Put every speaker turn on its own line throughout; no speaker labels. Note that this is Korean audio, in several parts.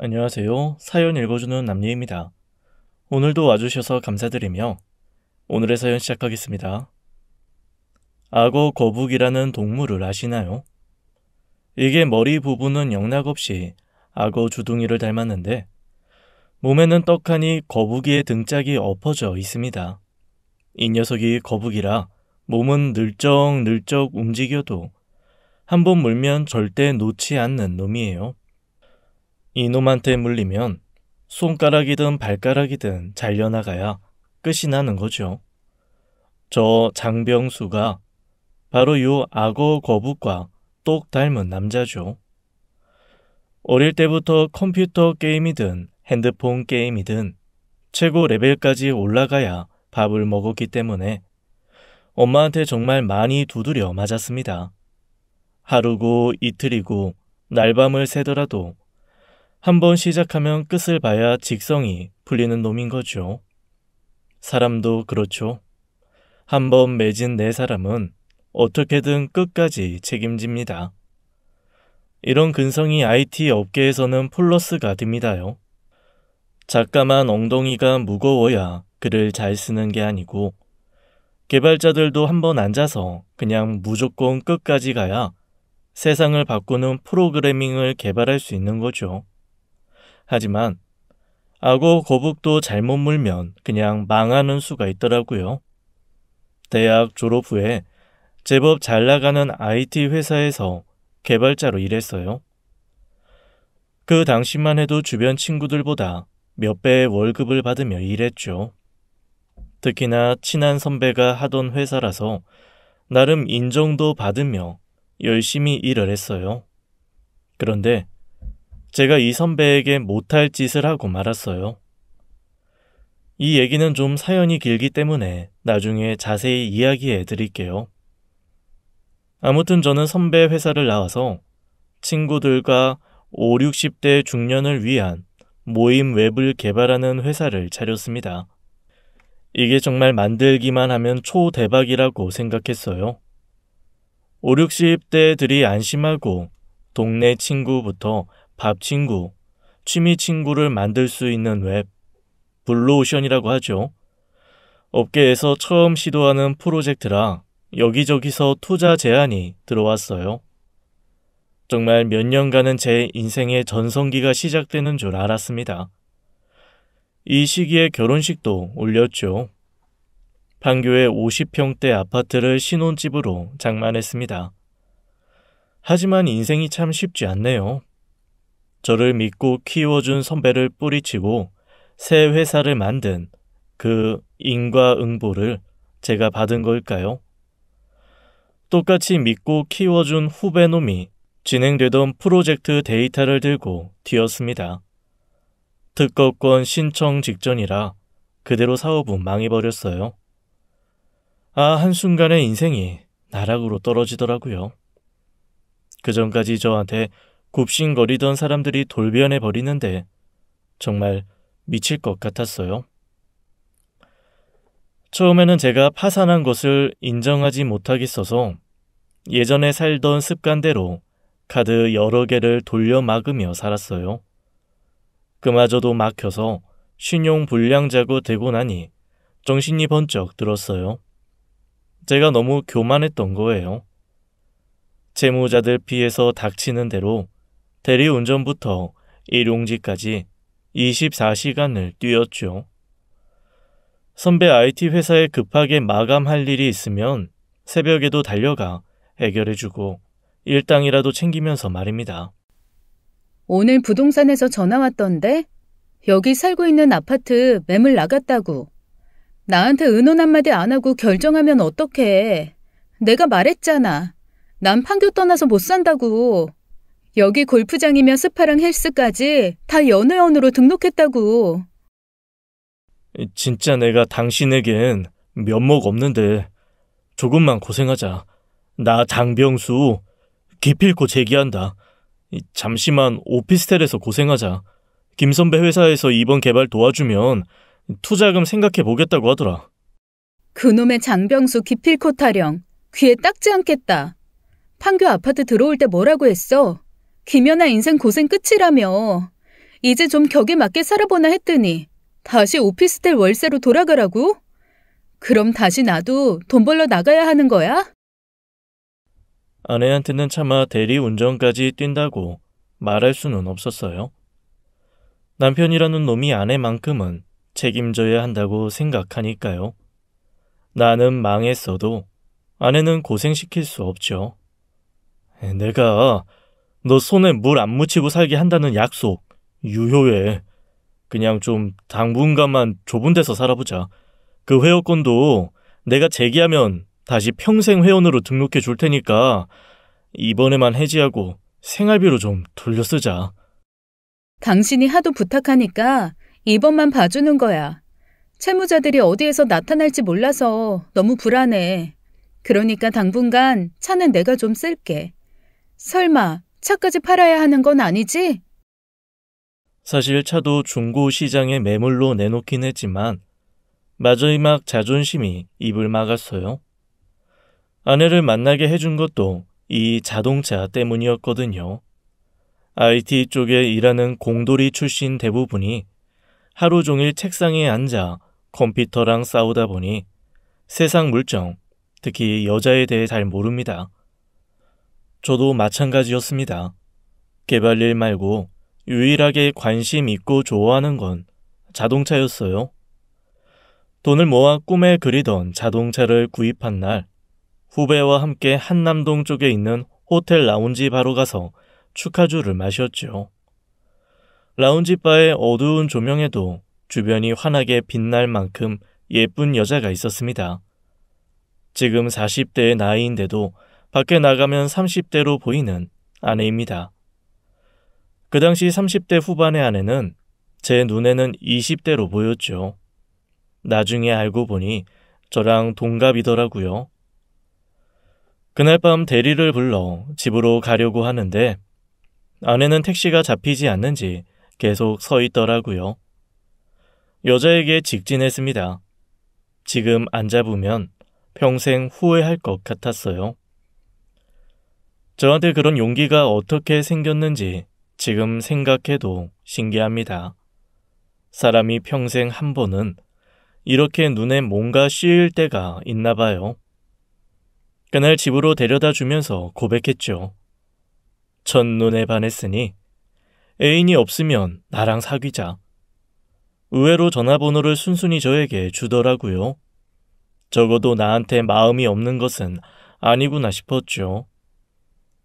안녕하세요. 사연 읽어주는 남예입니다. 오늘도 와주셔서 감사드리며 오늘의 사연 시작하겠습니다. 악어 거북이라는 동물을 아시나요? 이게 머리 부분은 영락없이 악어 주둥이를 닮았는데 몸에는 떡하니 거북이의 등짝이 엎어져 있습니다. 이 녀석이 거북이라 몸은 늘쩍늘쩍 움직여도 한번 물면 절대 놓지 않는 놈이에요. 이놈한테 물리면 손가락이든 발가락이든 잘려나가야 끝이 나는 거죠. 저 장병수가 바로 요 악어 거북과 똑 닮은 남자죠. 어릴 때부터 컴퓨터 게임이든 핸드폰 게임이든 최고 레벨까지 올라가야 밥을 먹었기 때문에 엄마한테 정말 많이 두드려 맞았습니다. 하루고 이틀이고 날밤을 새더라도 한번 시작하면 끝을 봐야 직성이 풀리는 놈인 거죠. 사람도 그렇죠. 한번 맺은 내 사람은 어떻게든 끝까지 책임집니다. 이런 근성이 IT 업계에서는 플러스가 됩니다요. 작가만 엉덩이가 무거워야 글을 잘 쓰는 게 아니고 개발자들도 한번 앉아서 그냥 무조건 끝까지 가야 세상을 바꾸는 프로그래밍을 개발할 수 있는 거죠. 하지만 악어 거북도 잘못 물면 그냥 망하는 수가 있더라고요. 대학 졸업 후에 제법 잘 나가는 IT 회사에서 개발자로 일했어요. 그 당시만 해도 주변 친구들보다 몇 배의 월급을 받으며 일했죠. 특히나 친한 선배가 하던 회사라서 나름 인정도 받으며 열심히 일을 했어요. 그런데 제가 이 선배에게 못할 짓을 하고 말았어요. 이 얘기는 좀 사연이 길기 때문에 나중에 자세히 이야기해 드릴게요. 아무튼 저는 선배 회사를 나와서 친구들과 5, 60대 중년을 위한 모임 웹을 개발하는 회사를 차렸습니다. 이게 정말 만들기만 하면 초대박이라고 생각했어요. 5, 60대들이 안심하고 동네 친구부터 밥 친구, 취미 친구를 만들 수 있는 웹, 블루오션이라고 하죠. 업계에서 처음 시도하는 프로젝트라 여기저기서 투자 제안이 들어왔어요. 정말 몇 년간은 제 인생의 전성기가 시작되는 줄 알았습니다. 이 시기에 결혼식도 올렸죠. 판교의 50평대 아파트를 신혼집으로 장만했습니다. 하지만 인생이 참 쉽지 않네요. 저를 믿고 키워준 선배를 뿌리치고 새 회사를 만든 그 인과응보를 제가 받은 걸까요? 똑같이 믿고 키워준 후배놈이 진행되던 프로젝트 데이터를 들고 튀었습니다. 특허권 신청 직전이라 그대로 사업은 망해버렸어요. 한순간에 인생이 나락으로 떨어지더라고요. 그전까지 저한테 굽신거리던 사람들이 돌변해버리는데 정말 미칠 것 같았어요. 처음에는 제가 파산한 것을 인정하지 못하겠어서 예전에 살던 습관대로 카드 여러 개를 돌려 막으며 살았어요. 그마저도 막혀서 신용불량자고 되고 나니 정신이 번쩍 들었어요. 제가 너무 교만했던 거예요. 채무자들 피해서 닥치는 대로 대리운전부터 일용직까지 24시간을 뛰었죠. 선배 IT 회사에 급하게 마감할 일이 있으면 새벽에도 달려가 해결해주고 일당이라도 챙기면서 말입니다.
오늘 부동산에서 전화 왔던데? 여기 살고 있는 아파트 매물 나갔다고. 나한테 의논 한마디 안 하고 결정하면 어떡해. 내가 말했잖아. 난 판교 떠나서 못 산다고. 여기 골프장이며 스파랑 헬스까지 다 연회원으로 등록했다고.
진짜 내가 당신에겐 면목 없는데 조금만 고생하자. 나 장병수 기필코 재기한다. 잠시만 오피스텔에서 고생하자. 김 선배 회사에서 이번 개발 도와주면 투자금 생각해 보겠다고 하더라.
그놈의 장병수 기필코 타령. 귀에 딱지 않겠다. 판교 아파트 들어올 때 뭐라고 했어? 김연아 인생 고생 끝이라며. 이제 좀 격에 맞게 살아보나 했더니 다시 오피스텔 월세로 돌아가라고? 그럼 다시 나도 돈 벌러 나가야 하는 거야?
아내한테는 차마 대리운전까지 뛴다고 말할 수는 없었어요. 남편이라는 놈이 아내만큼은 책임져야 한다고 생각하니까요. 나는 망했어도 아내는 고생시킬 수 없죠. 내가 너 손에 물 안 묻히고 살게 한다는 약속 유효해. 그냥 좀 당분간만 좁은 데서 살아보자. 그 회원권도 내가 재기하면 다시 평생 회원으로 등록해 줄 테니까 이번에만 해지하고 생활비로 좀 돌려 쓰자.
당신이 하도 부탁하니까 이번만 봐주는 거야. 채무자들이 어디에서 나타날지 몰라서 너무 불안해. 그러니까 당분간 차는 내가 좀 쓸게. 설마 차까지 팔아야 하는 건 아니지?
사실 차도 중고 시장에 매물로 내놓긴 했지만 마지막 자존심이 입을 막았어요. 아내를 만나게 해준 것도 이 자동차 때문이었거든요. IT 쪽에 일하는 공돌이 출신 대부분이 하루 종일 책상에 앉아 컴퓨터랑 싸우다 보니 세상 물정, 특히 여자에 대해 잘 모릅니다. 저도 마찬가지였습니다. 개발일 말고 유일하게 관심 있고 좋아하는 건 자동차였어요. 돈을 모아 꿈에 그리던 자동차를 구입한 날, 후배와 함께 한남동 쪽에 있는 호텔 라운지 바로 가서 축하주를 마셨죠. 라운지 바의 어두운 조명에도 주변이 환하게 빛날 만큼 예쁜 여자가 있었습니다. 지금 40대의 나이인데도 밖에 나가면 30대로 보이는 아내입니다. 그 당시 30대 후반의 아내는 제 눈에는 20대로 보였죠. 나중에 알고 보니 저랑 동갑이더라고요. 그날 밤 대리를 불러 집으로 가려고 하는데 아내는 택시가 잡히지 않는지 계속 서 있더라고요. 여자에게 직진했습니다. 지금 안 잡으면 평생 후회할 것 같았어요. 저한테 그런 용기가 어떻게 생겼는지 지금 생각해도 신기합니다. 사람이 평생 한 번은 이렇게 눈에 뭔가 씌일 때가 있나 봐요. 그날 집으로 데려다 주면서 고백했죠. 첫눈에 반했으니 애인이 없으면 나랑 사귀자. 의외로 전화번호를 순순히 저에게 주더라고요. 적어도 나한테 마음이 없는 것은 아니구나 싶었죠.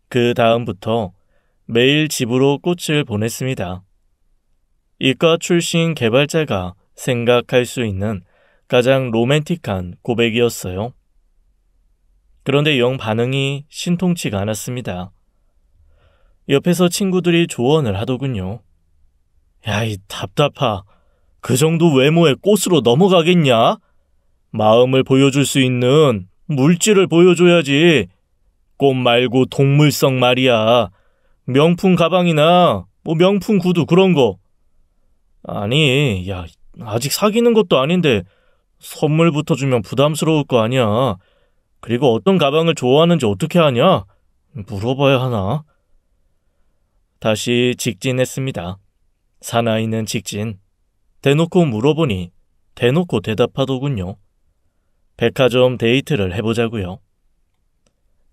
그 다음부터 매일 집으로 꽃을 보냈습니다. 이과 출신 개발자가 생각할 수 있는 가장 로맨틱한 고백이었어요. 그런데 영 반응이 신통치가 않았습니다. 옆에서 친구들이 조언을 하더군요. 야, 이 답답하. 그 정도 외모에 꽃으로 넘어가겠냐? 마음을 보여줄 수 있는 물질을 보여줘야지. 꽃 말고 동물성 말이야. 명품 가방이나 명품 구두 그런 거. 아니, 야, 아직 사귀는 것도 아닌데 선물부터 주면 부담스러울 거 아니야. 그리고 어떤 가방을 좋아하는지 어떻게 아냐? 물어봐야 하나? 다시 직진했습니다. 사나이는 직진. 대놓고 물어보니 대놓고 대답하더군요. 백화점 데이트를 해보자고요.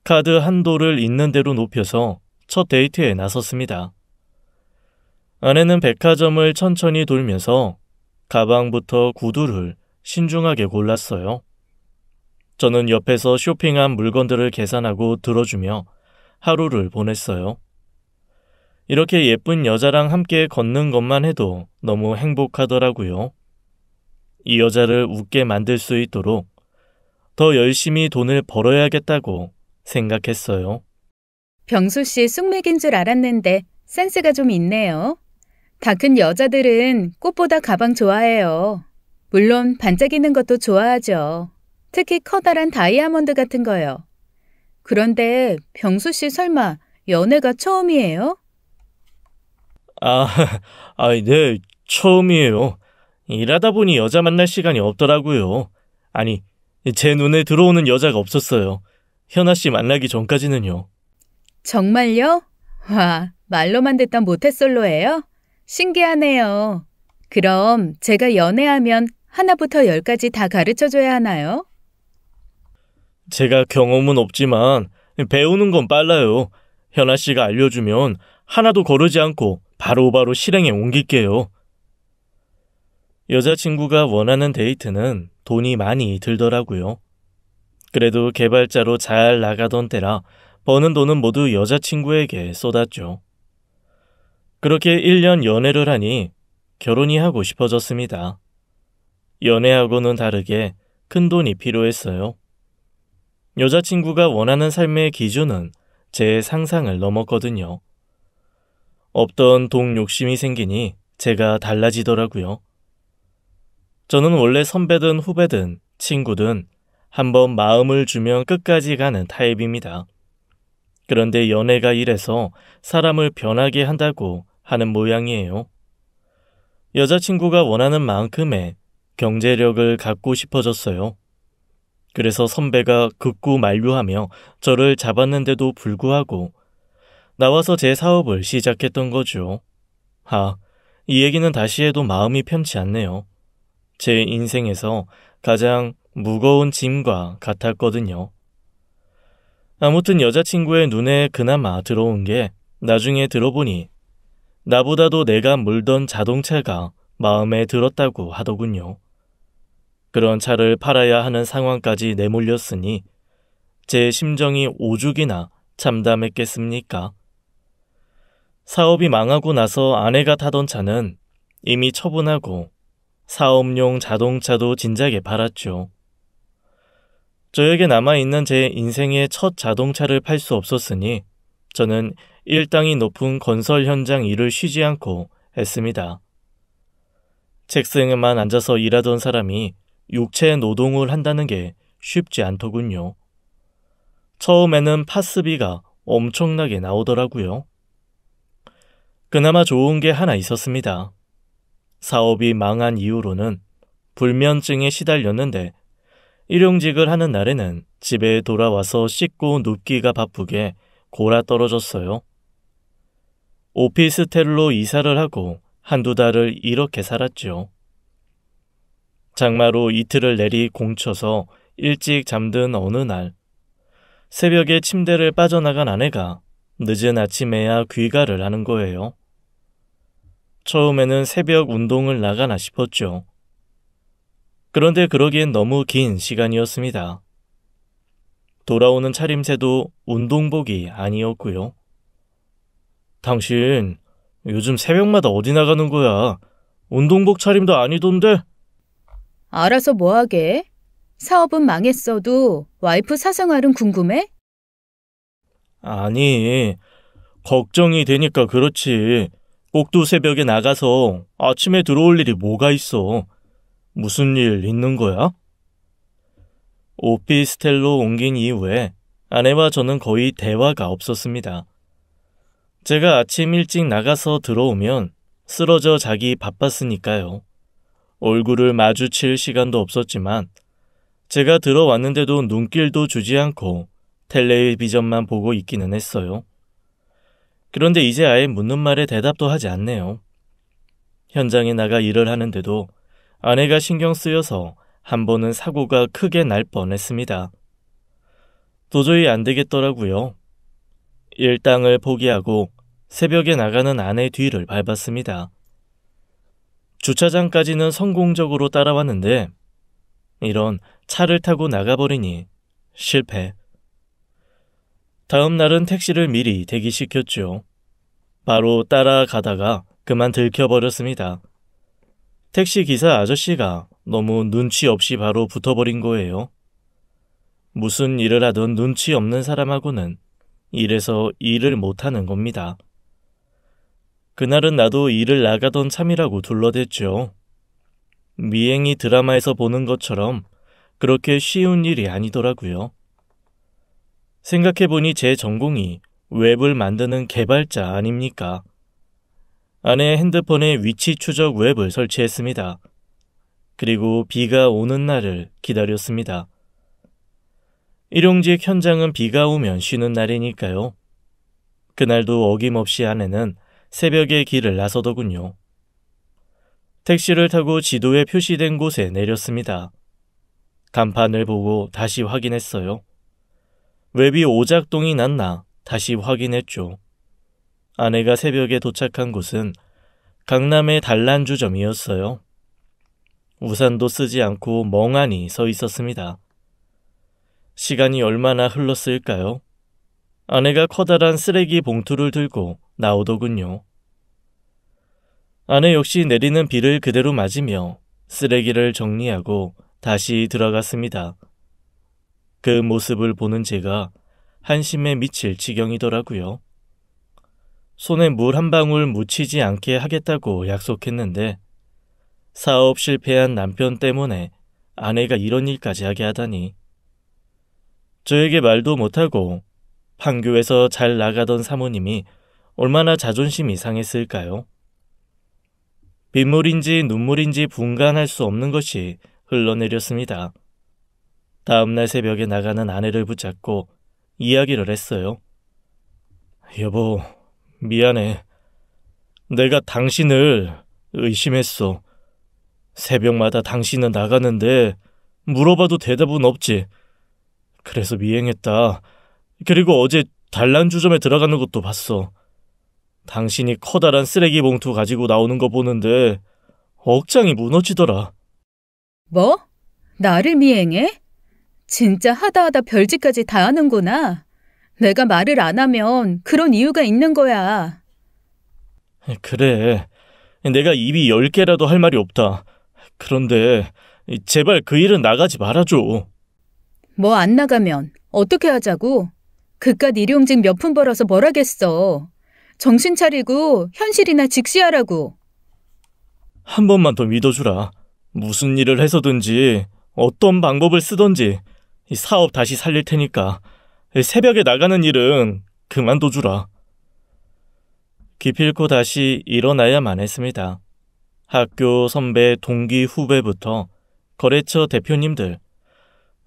카드 한도를 있는 대로 높여서 첫 데이트에 나섰습니다. 아내는 백화점을 천천히 돌면서 가방부터 구두를 신중하게 골랐어요. 저는 옆에서 쇼핑한 물건들을 계산하고 들어주며 하루를 보냈어요. 이렇게 예쁜 여자랑 함께 걷는 것만 해도 너무 행복하더라고요. 이 여자를 웃게 만들 수 있도록 더 열심히 돈을 벌어야겠다고 생각했어요.
병수 씨 쑥맥인 줄 알았는데 센스가 좀 있네요. 다 큰 여자들은 꽃보다 가방 좋아해요. 물론 반짝이는 것도 좋아하죠. 특히 커다란 다이아몬드 같은 거요. 그런데 병수 씨 설마 연애가 처음이에요?
네, 처음이에요. 일하다 보니 여자 만날 시간이 없더라고요. 아니, 제 눈에 들어오는 여자가 없었어요. 현아 씨 만나기 전까지는요.
정말요? 와, 말로만 듣던 모태솔로예요? 신기하네요. 그럼 제가 연애하면 하나부터 열까지 다 가르쳐줘야 하나요?
제가 경험은 없지만 배우는 건 빨라요. 현아 씨가 알려주면 하나도 거르지 않고 바로바로 실행에 옮길게요. 여자친구가 원하는 데이트는 돈이 많이 들더라고요. 그래도 개발자로 잘 나가던 때라 버는 돈은 모두 여자친구에게 쏟았죠. 그렇게 1년 연애를 하니 결혼이 하고 싶어졌습니다. 연애하고는 다르게 큰 돈이 필요했어요. 여자친구가 원하는 삶의 기준은 제 상상을 넘었거든요. 없던 돈 욕심이 생기니 제가 달라지더라고요. 저는 원래 선배든 후배든 친구든 한번 마음을 주면 끝까지 가는 타입입니다. 그런데 연애가 이래서 사람을 변하게 한다고 하는 모양이에요. 여자친구가 원하는 만큼의 경제력을 갖고 싶어졌어요. 그래서 선배가 극구 만류하며 저를 잡았는데도 불구하고 나와서 제 사업을 시작했던 거죠. 이 얘기는 다시 해도 마음이 편치 않네요. 제 인생에서 가장 무거운 짐과 같았거든요. 아무튼 여자친구의 눈에 그나마 들어온 게 나중에 들어보니 나보다도 내가 몰던 자동차가 마음에 들었다고 하더군요. 그런 차를 팔아야 하는 상황까지 내몰렸으니 제 심정이 오죽이나 참담했겠습니까? 사업이 망하고 나서 아내가 타던 차는 이미 처분하고 사업용 자동차도 진작에 팔았죠. 저에게 남아있는 제 인생의 첫 자동차를 팔 수 없었으니 저는 일당이 높은 건설 현장 일을 쉬지 않고 했습니다. 책상에만 앉아서 일하던 사람이 육체 노동을 한다는 게 쉽지 않더군요. 처음에는 파스비가 엄청나게 나오더라고요. 그나마 좋은 게 하나 있었습니다. 사업이 망한 이후로는 불면증에 시달렸는데 일용직을 하는 날에는 집에 돌아와서 씻고 눕기가 바쁘게 골아 떨어졌어요. 오피스텔로 이사를 하고 한두 달을 이렇게 살았죠. 장마로 이틀을 내리 공쳐서 일찍 잠든 어느 날 새벽에 침대를 빠져나간 아내가 늦은 아침에야 귀가를 하는 거예요. 처음에는 새벽 운동을 나가나 싶었죠. 그런데 그러기엔 너무 긴 시간이었습니다. 돌아오는 차림새도 운동복이 아니었고요. 당신 요즘 새벽마다 어디 나가는 거야? 운동복 차림도 아니던데?
알아서 뭐하게? 사업은 망했어도 와이프 사생활은 궁금해?
아니, 걱정이 되니까 그렇지. 꼭두 새벽에 나가서 아침에 들어올 일이 뭐가 있어? 무슨 일 있는 거야? 오피스텔로 옮긴 이후에 아내와 저는 거의 대화가 없었습니다. 제가 아침 일찍 나가서 들어오면 쓰러져 자기 바빴으니까요. 얼굴을 마주칠 시간도 없었지만 제가 들어왔는데도 눈길도 주지 않고 텔레비전만 보고 있기는 했어요. 그런데 이제 아예 묻는 말에 대답도 하지 않네요. 현장에 나가 일을 하는데도 아내가 신경 쓰여서 한 번은 사고가 크게 날 뻔했습니다. 도저히 안 되겠더라고요. 일당을 포기하고 새벽에 나가는 아내 뒤를 밟았습니다. 주차장까지는 성공적으로 따라왔는데 이런 차를 타고 나가버리니 실패. 다음 날은 택시를 미리 대기시켰죠. 바로 따라가다가 그만 들켜버렸습니다. 택시 기사 아저씨가 너무 눈치 없이 바로 붙어버린 거예요. 무슨 일을 하던 눈치 없는 사람하고는 이래서 일을 못하는 겁니다. 그날은 나도 일을 나가던 참이라고 둘러댔죠. 미행이 드라마에서 보는 것처럼 그렇게 쉬운 일이 아니더라고요. 생각해보니 제 전공이 웹을 만드는 개발자 아닙니까? 아내의 핸드폰에 위치 추적 웹을 설치했습니다. 그리고 비가 오는 날을 기다렸습니다. 일용직 현장은 비가 오면 쉬는 날이니까요. 그날도 어김없이 아내는 새벽에 길을 나서더군요. 택시를 타고 지도에 표시된 곳에 내렸습니다. 간판을 보고 다시 확인했어요. 웹이 오작동이 났나 다시 확인했죠. 아내가 새벽에 도착한 곳은 강남의 단란주점이었어요. 우산도 쓰지 않고 멍하니 서 있었습니다. 시간이 얼마나 흘렀을까요? 아내가 커다란 쓰레기 봉투를 들고 나오더군요. 아내 역시 내리는 비를 그대로 맞으며 쓰레기를 정리하고 다시 들어갔습니다. 그 모습을 보는 제가 한심에 미칠 지경이더라고요. 손에 물 한 방울 묻히지 않게 하겠다고 약속했는데 사업 실패한 남편 때문에 아내가 이런 일까지 하게 하다니. 저에게 말도 못하고 판교에서 잘 나가던 사모님이 얼마나 자존심이 상했을까요? 빗물인지 눈물인지 분간할 수 없는 것이 흘러내렸습니다. 다음날 새벽에 나가는 아내를 붙잡고 이야기를 했어요. 여보, 미안해. 내가 당신을 의심했어. 새벽마다 당신은 나가는데 물어봐도 대답은 없지. 그래서 미행했다. 그리고 어제 단란주점에 들어가는 것도 봤어. 당신이 커다란 쓰레기 봉투 가지고 나오는 거 보는데 억장이 무너지더라.
뭐? 나를 미행해? 진짜 하다하다 별짓까지 다 하는구나. 내가 말을 안 하면 그런 이유가 있는 거야.
그래. 내가 입이 10개라도 할 말이 없다. 그런데 제발 그 일은 나가지 말아줘.
뭐 안 나가면 어떻게 하자고? 그깟 일용직 몇 푼 벌어서 뭘 하겠어. 정신 차리고 현실이나 직시하라고.
한 번만 더 믿어주라. 무슨 일을 해서든지 어떤 방법을 쓰던지 이 사업 다시 살릴 테니까 새벽에 나가는 일은 그만둬주라. 기필코 다시 일어나야만 했습니다. 학교 선배, 동기, 후배부터 거래처 대표님들,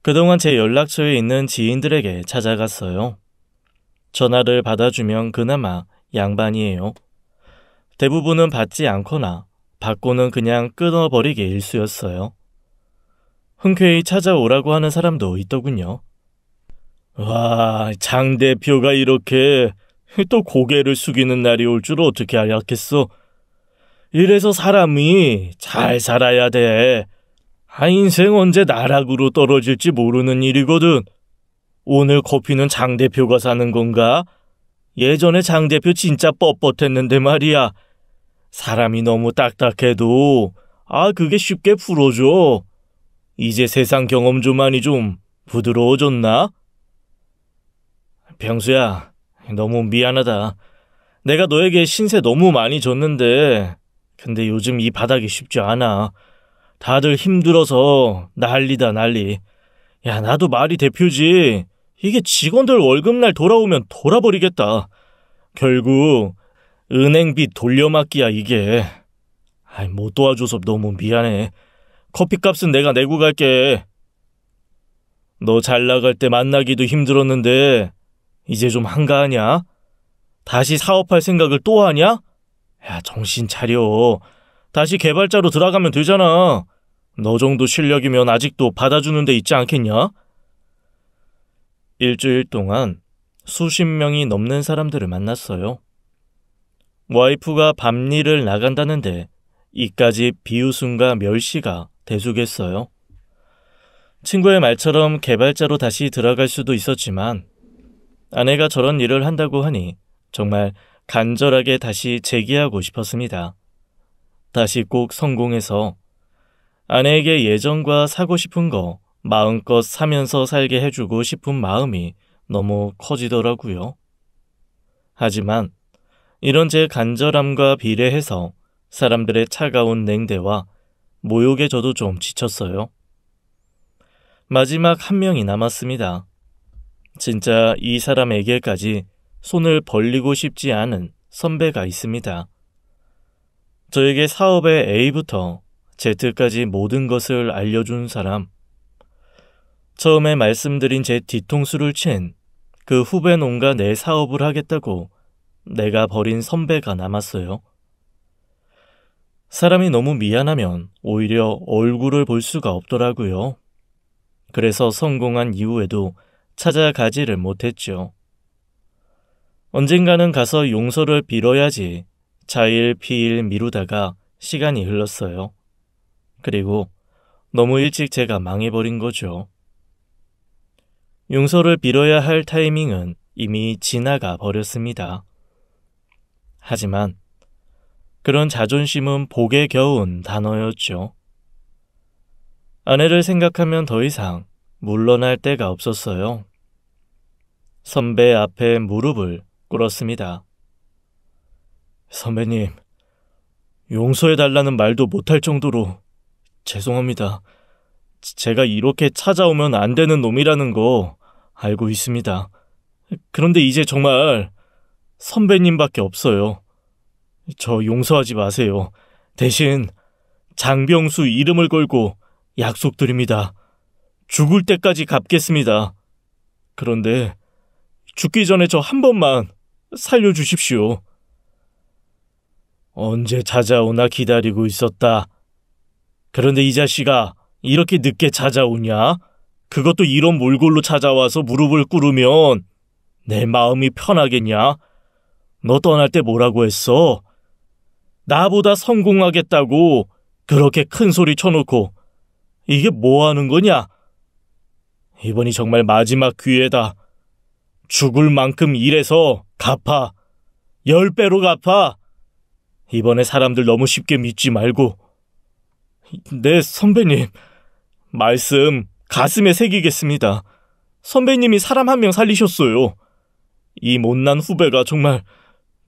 그동안 제 연락처에 있는 지인들에게 찾아갔어요. 전화를 받아주면 그나마 양반이에요. 대부분은 받지 않거나 받고는 그냥 끊어버리게 일쑤였어요. 흔쾌히 찾아오라고 하는 사람도 있더군요. 와, 장 대표가 이렇게 또 고개를 숙이는 날이 올 줄 어떻게 알았겠어. 이래서 사람이 잘 살아야 돼. 인생 언제 나락으로 떨어질지 모르는 일이거든. 오늘 커피는 장 대표가 사는 건가? 예전에 장 대표 진짜 뻣뻣했는데 말이야. 사람이 너무 딱딱해도 그게 쉽게 풀어줘. 이제 세상 경험 좀 많이 좀 부드러워졌나? 병수야, 너무 미안하다. 내가 너에게 신세 너무 많이 줬는데 근데 요즘 이 바닥이 쉽지 않아. 다들 힘들어서 난리다 난리. 야, 나도 말이 대표지. 이게 직원들 월급날 돌아오면 돌아버리겠다. 결국 은행빚 돌려막기야 이게. 못 도와줘서 너무 미안해. 커피값은 내가 내고 갈게. 너 잘 나갈 때 만나기도 힘들었는데 이제 좀 한가하냐? 다시 사업할 생각을 또 하냐? 야, 정신 차려. 다시 개발자로 들어가면 되잖아. 너 정도 실력이면 아직도 받아주는 데 있지 않겠냐? 일주일 동안 수십 명이 넘는 사람들을 만났어요. 와이프가 밤일을 나간다는데 이까지 비웃음과 멸시가 대수겠어요. 친구의 말처럼 개발자로 다시 들어갈 수도 있었지만 아내가 저런 일을 한다고 하니 정말 간절하게 다시 재기하고 싶었습니다. 다시 꼭 성공해서 아내에게 예전과 사고 싶은 거 마음껏 사면서 살게 해주고 싶은 마음이 너무 커지더라고요. 하지만 이런 제 간절함과 비례해서 사람들의 차가운 냉대와 모욕에 저도 좀 지쳤어요. 마지막 한 명이 남았습니다. 진짜 이 사람에게까지 손을 벌리고 싶지 않은 선배가 있습니다. 저에게 사업의 A부터 Z까지 모든 것을 알려준 사람. 처음에 말씀드린 제 뒤통수를 친 그 후배 놈과 내 사업을 하겠다고 내가 버린 선배가 남았어요. 사람이 너무 미안하면 오히려 얼굴을 볼 수가 없더라고요. 그래서 성공한 이후에도 찾아가지를 못했죠. 언젠가는 가서 용서를 빌어야지 자일피일 미루다가 시간이 흘렀어요. 그리고 너무 일찍 제가 망해버린 거죠. 용서를 빌어야 할 타이밍은 이미 지나가 버렸습니다. 하지만 그런 자존심은 복에 겨운 단어였죠. 아내를 생각하면 더 이상 물러날 데가 없었어요. 선배 앞에 무릎을 꿇었습니다. 선배님, 용서해달라는 말도 못할 정도로 죄송합니다. 제가 이렇게 찾아오면 안 되는 놈이라는 거 알고 있습니다. 그런데 이제 정말 선배님밖에 없어요. 저 용서하지 마세요. 대신 장병수 이름을 걸고 약속드립니다. 죽을 때까지 갚겠습니다. 그런데 죽기 전에 저 한 번만 살려주십시오. 언제 찾아오나 기다리고 있었다. 그런데 이 자식아, 이렇게 늦게 찾아오냐? 그것도 이런 몰골로 찾아와서 무릎을 꿇으면 내 마음이 편하겠냐? 너 떠날 때 뭐라고 했어? 나보다 성공하겠다고 그렇게 큰 소리 쳐놓고 이게 뭐 하는 거냐? 이번이 정말 마지막 기회다. 죽을 만큼 일해서 갚아. 10배로 갚아. 이번에 사람들 너무 쉽게 믿지 말고. 네, 선배님. 말씀 가슴에 새기겠습니다. 선배님이 사람 한 명 살리셨어요. 이 못난 후배가 정말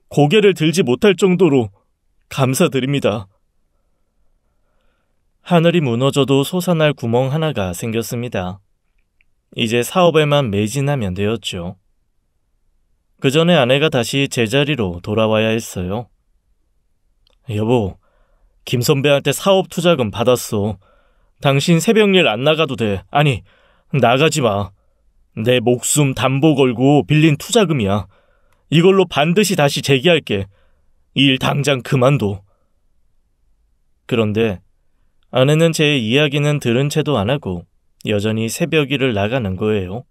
고개를 들지 못할 정도로 감사드립니다. 하늘이 무너져도 솟아날 구멍 하나가 생겼습니다. 이제 사업에만 매진하면 되었죠. 그 전에 아내가 다시 제자리로 돌아와야 했어요. 여보, 김 선배한테 사업 투자금 받았어. 당신 새벽일 안 나가도 돼. 아니, 나가지 마. 내 목숨 담보 걸고 빌린 투자금이야. 이걸로 반드시 다시 재기할게. 일 당장 그만둬. 그런데 아내는 제 이야기는 들은 채도 안 하고 여전히 새벽 일을 나가는 거예요.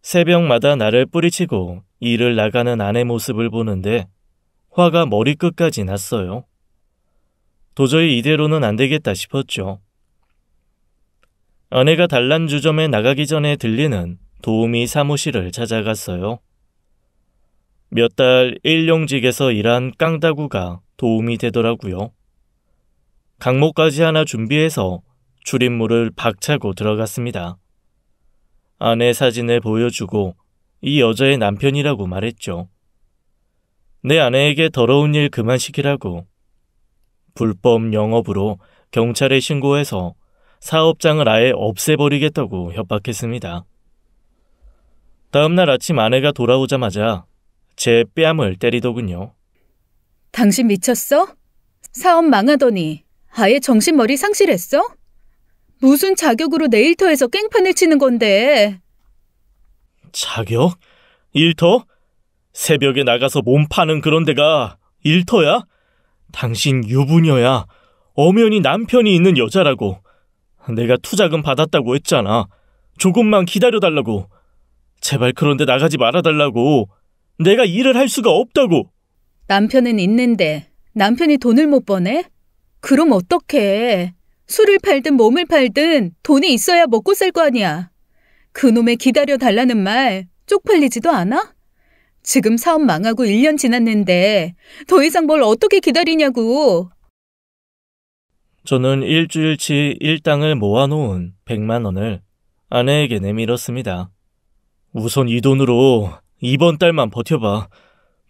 새벽마다 나를 뿌리치고 일을 나가는 아내 모습을 보는데 화가 머리끝까지 났어요. 도저히 이대로는 안 되겠다 싶었죠. 아내가 단란주점에 나가기 전에 들리는 도우미 사무실을 찾아갔어요. 몇 달 일용직에서 일한 깡다구가 도움이 되더라고요. 강목까지 하나 준비해서 출입문을 박차고 들어갔습니다. 아내 사진을 보여주고 이 여자의 남편이라고 말했죠. 내 아내에게 더러운 일 그만 시키라고. 불법 영업으로 경찰에 신고해서 사업장을 아예 없애버리겠다고 협박했습니다. 다음날 아침 아내가 돌아오자마자 제 뺨을 때리더군요.
당신 미쳤어? 사업 망하더니 아예 정신머리 상실했어? 무슨 자격으로 내 일터에서 깽판을 치는 건데.
자격? 일터? 새벽에 나가서 몸 파는 그런 데가 일터야? 당신 유부녀야. 엄연히 남편이 있는 여자라고. 내가 투자금 받았다고 했잖아. 조금만 기다려달라고. 제발 그런데 나가지 말아달라고. 내가 일을 할 수가 없다고.
남편은 있는데 남편이 돈을 못 버네? 그럼 어떡해. 술을 팔든 몸을 팔든 돈이 있어야 먹고 살 거 아니야. 그놈의 기다려달라는 말 쪽팔리지도 않아? 지금 사업 망하고 1년 지났는데 더 이상 뭘 어떻게 기다리냐고.
저는 일주일치 일당을 모아놓은 100만 원을 아내에게 내밀었습니다. 우선 이 돈으로 이번 달만 버텨봐.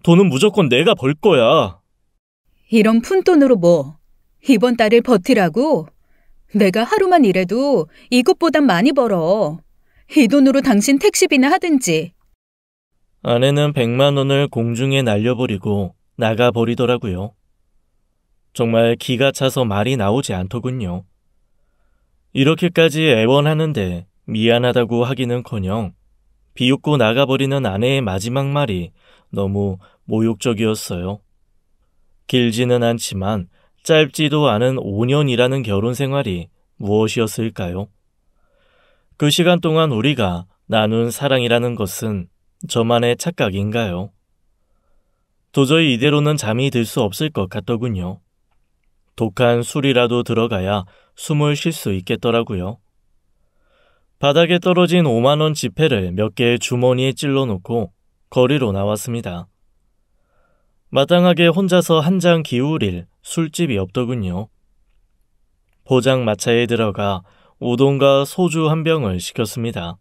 돈은 무조건 내가 벌 거야.
이런 푼돈으로 뭐 이번 달을 버티라고? 내가 하루만 일해도 이것보단 많이 벌어. 이 돈으로 당신 택시비나 하든지.
아내는 100만 원을 공중에 날려버리고 나가버리더라고요. 정말 기가 차서 말이 나오지 않더군요. 이렇게까지 애원하는데 미안하다고 하기는커녕 비웃고 나가버리는 아내의 마지막 말이 너무 모욕적이었어요. 길지는 않지만 짧지도 않은 5년이라는 결혼 생활이 무엇이었을까요? 그 시간 동안 우리가 나눈 사랑이라는 것은 저만의 착각인가요? 도저히 이대로는 잠이 들 수 없을 것 같더군요. 독한 술이라도 들어가야 숨을 쉴 수 있겠더라고요. 바닥에 떨어진 5만 원 지폐를 몇 개의 주머니에 찔러놓고 거리로 나왔습니다. 마땅하게 혼자서 한 장 기울일 술집이 없더군요. 포장마차에 들어가 우동과 소주 한 병을 시켰습니다.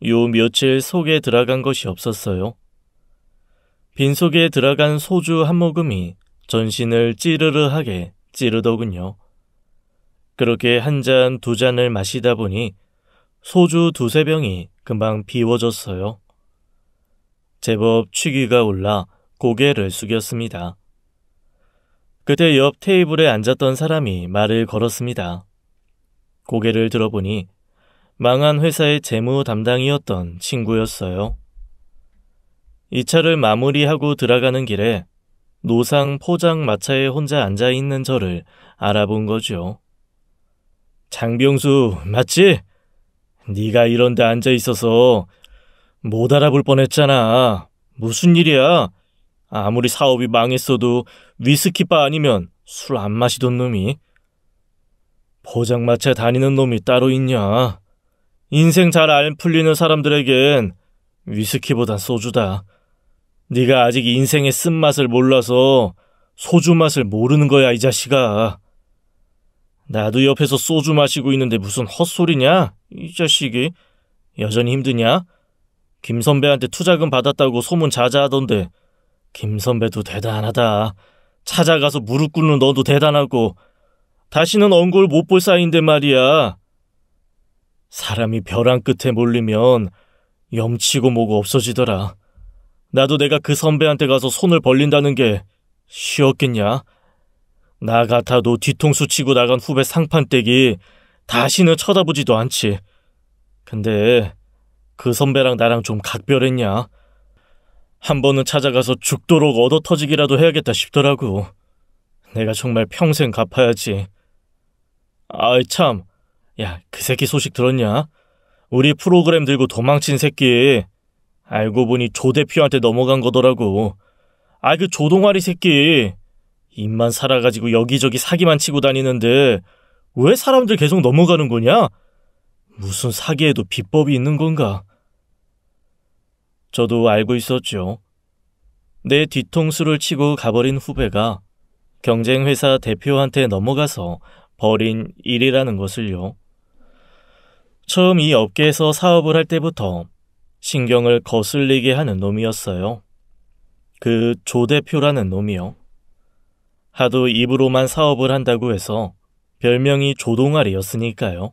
요 며칠 속에 들어간 것이 없었어요. 빈속에 들어간 소주 한 모금이 전신을 찌르르하게 찌르더군요. 그렇게 한 잔, 두 잔을 마시다 보니 소주 두세 병이 금방 비워졌어요. 제법 취기가 올라 고개를 숙였습니다. 그때 옆 테이블에 앉았던 사람이 말을 걸었습니다. 고개를 들어보니 망한 회사의 재무 담당이었던 친구였어요. 이 차를 마무리하고 들어가는 길에 노상 포장마차에 혼자 앉아있는 저를 알아본 거죠. 장병수 맞지? 네가 이런 데 앉아있어서 못 알아볼 뻔했잖아. 무슨 일이야? 아무리 사업이 망했어도 위스키바 아니면 술 안 마시던 놈이. 포장마차 다니는 놈이 따로 있냐? 인생 잘 안 풀리는 사람들에겐 위스키보단 소주다. 네가 아직 인생의 쓴맛을 몰라서 소주 맛을 모르는 거야, 이 자식아. 나도 옆에서 소주 마시고 있는데 무슨 헛소리냐? 이 자식이. 여전히 힘드냐? 김 선배한테 투자금 받았다고 소문 자자하던데 김 선배도 대단하다. 찾아가서 무릎 꿇는 너도 대단하고 다시는 얼굴 못 볼 사이인데 말이야. 사람이 벼랑 끝에 몰리면 염치고 뭐고 없어지더라. 나도 내가 그 선배한테 가서 손을 벌린다는 게 쉬웠겠냐? 나 같아도 뒤통수 치고 나간 후배 상판떼기 다시는 쳐다보지도 않지. 근데 그 선배랑 나랑 좀 각별했냐? 한 번은 찾아가서 죽도록 얻어터지기라도 해야겠다 싶더라고. 내가 정말 평생 갚아야지. 아이 참, 야, 그 새끼 소식 들었냐? 우리 프로그램 들고 도망친 새끼. 알고 보니 조 대표한테 넘어간 거더라고. 아, 그 조동아리 새끼. 입만 살아가지고 여기저기 사기만 치고 다니는데 왜 사람들 계속 넘어가는 거냐? 무슨 사기에도 비법이 있는 건가? 저도 알고 있었죠. 내 뒤통수를 치고 가버린 후배가 경쟁회사 대표한테 넘어가서 벌인 일이라는 것을요. 처음 이 업계에서 사업을 할 때부터 신경을 거슬리게 하는 놈이었어요. 그 조 대표라는 놈이요. 하도 입으로만 사업을 한다고 해서 별명이 조동아리였으니까요.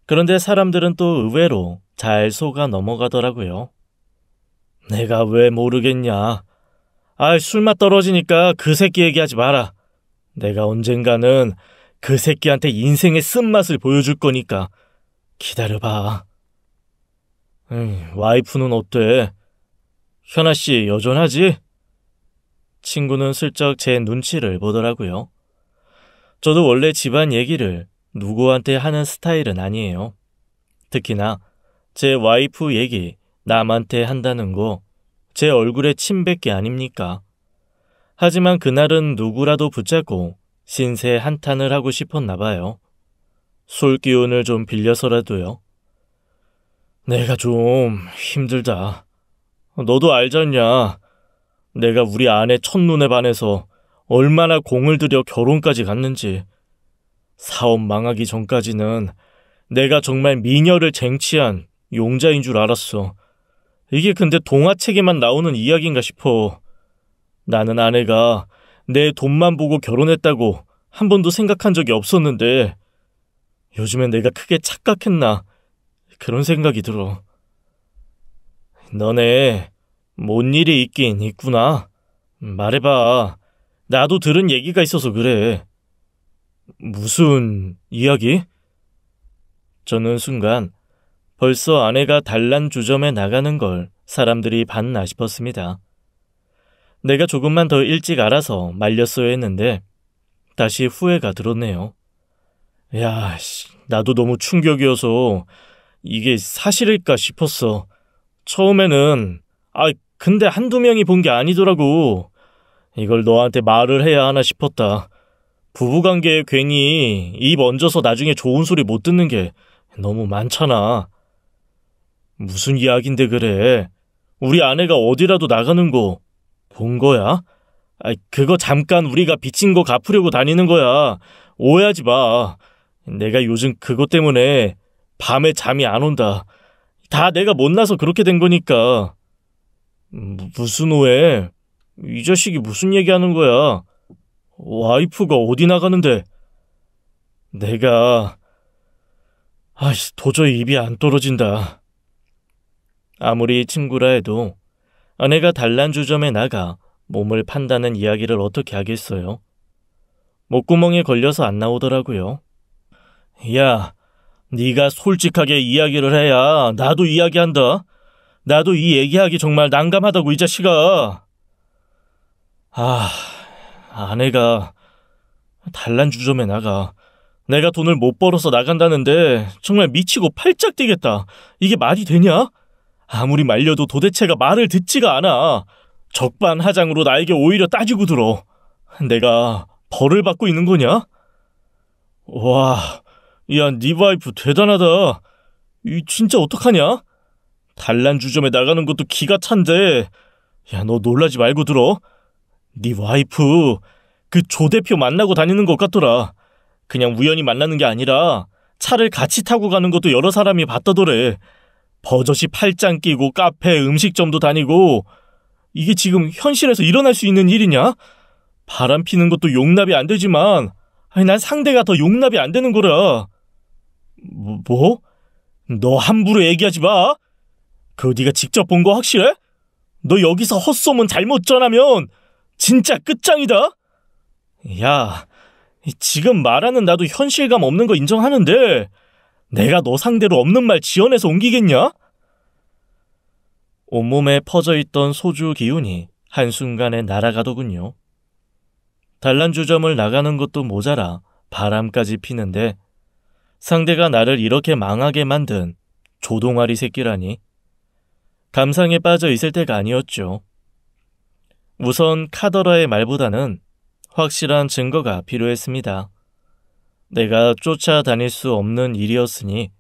그런데 사람들은 또 의외로 잘 속아 넘어가더라고요. 내가 왜 모르겠냐. 술맛 떨어지니까 그 새끼 얘기하지 마라. 내가 언젠가는 그 새끼한테 인생의 쓴맛을 보여줄 거니까 기다려봐. 와이프는 어때? 현아씨 여전하지? 친구는 슬쩍 제 눈치를 보더라고요. 저도 원래 집안 얘기를 누구한테 하는 스타일은 아니에요. 특히나 제 와이프 얘기 남한테 한다는 거 제 얼굴에 침 뱉기 아닙니까? 하지만 그날은 누구라도 붙잡고 신세 한탄을 하고 싶었나 봐요. 술 기운을 좀 빌려서라도요. 내가 좀 힘들다. 너도 알잖냐. 내가 우리 아내 첫눈에 반해서 얼마나 공을 들여 결혼까지 갔는지. 사업 망하기 전까지는 내가 정말 미녀를 쟁취한 용자인 줄 알았어. 이게 근데 동화책에만 나오는 이야기인가 싶어. 나는 아내가 내 돈만 보고 결혼했다고 한 번도 생각한 적이 없었는데 요즘엔 내가 크게 착각했나 그런 생각이 들어. 너네 뭔 일이 있긴 있구나. 말해봐. 나도 들은 얘기가 있어서 그래. 무슨 이야기? 저는 순간 벌써 아내가 단란 주점에 나가는 걸 사람들이 봤나 싶었습니다. 내가 조금만 더 일찍 알아서 말렸어야 했는데 다시 후회가 들었네요. 야, 나도 너무 충격이어서 이게 사실일까 싶었어. 처음에는 근데 한두 명이 본 게 아니더라고. 이걸 너한테 말을 해야 하나 싶었다. 부부관계에 괜히 입 얹어서 나중에 좋은 소리 못 듣는 게 너무 많잖아. 무슨 이야기인데 그래. 우리 아내가 어디라도 나가는 거 본 거야? 그거 잠깐 우리가 빚진 거 갚으려고 다니는 거야. 오해하지 마. 내가 요즘 그것 때문에 밤에 잠이 안 온다. 다 내가 못나서 그렇게 된 거니까. 무슨 오해? 이 자식이 무슨 얘기하는 거야? 와이프가 어디 나가는데? 내가 도저히 입이 안 떨어진다. 아무리 친구라 해도 아내가 단란주점에 나가 몸을 판다는 이야기를 어떻게 하겠어요? 목구멍에 걸려서 안 나오더라고요. 야, 네가 솔직하게 이야기를 해야 나도 이야기한다. 나도 이 얘기하기 정말 난감하다고 이 자식아. 아내가 단란주점에 나가. 내가 돈을 못 벌어서 나간다는데 정말 미치고 팔짝 뛰겠다. 이게 말이 되냐? 아무리 말려도 도대체가 말을 듣지가 않아. 적반하장으로 나에게 오히려 따지고 들어. 내가 벌을 받고 있는 거냐? 와, 야, 네 와이프 대단하다. 진짜 어떡하냐? 단란주점에 나가는 것도 기가 찬데. 야, 너 놀라지 말고 들어. 네 와이프 그 조 대표 만나고 다니는 것 같더라. 그냥 우연히 만나는 게 아니라 차를 같이 타고 가는 것도 여러 사람이 봤다더래. 버젓이 팔짱 끼고 카페, 음식점도 다니고. 이게 지금 현실에서 일어날 수 있는 일이냐? 바람 피는 것도 용납이 안 되지만 난 상대가 더 용납이 안 되는 거라. 뭐? 너 함부로 얘기하지 마. 그거 네가 직접 본 거 확실해? 너 여기서 헛소문 잘못 전하면 진짜 끝장이다. 야, 지금 말하는 나도 현실감 없는 거 인정하는데 내가 너 상대로 없는 말 지어내서 옮기겠냐? 온몸에 퍼져있던 소주 기운이 한순간에 날아가더군요. 단란주점을 나가는 것도 모자라 바람까지 피는데 상대가 나를 이렇게 망하게 만든 조동아리 새끼라니. 감상에 빠져 있을 때가 아니었죠. 우선 카더라의 말보다는 확실한 증거가 필요했습니다. 내가 쫓아다닐 수 없는 일이었으니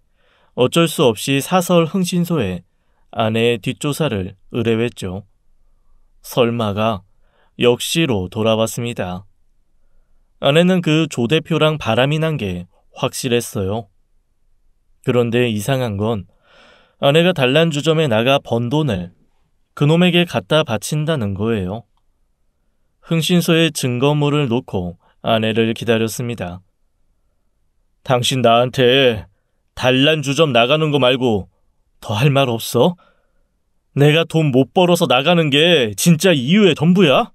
어쩔 수 없이 사설 흥신소에 아내의 뒷조사를 의뢰했죠. 설마가 역시로 돌아왔습니다. 아내는 그 조 대표랑 바람이 난 게 확실했어요. 그런데 이상한 건 아내가 단란주점에 나가 번 돈을 그놈에게 갖다 바친다는 거예요. 흥신소에 증거물을 놓고 아내를 기다렸습니다. 당신 나한테 단란주점 나가는 거 말고 더 할 말 없어? 내가 돈 못 벌어서 나가는 게 진짜 이유의 전부야?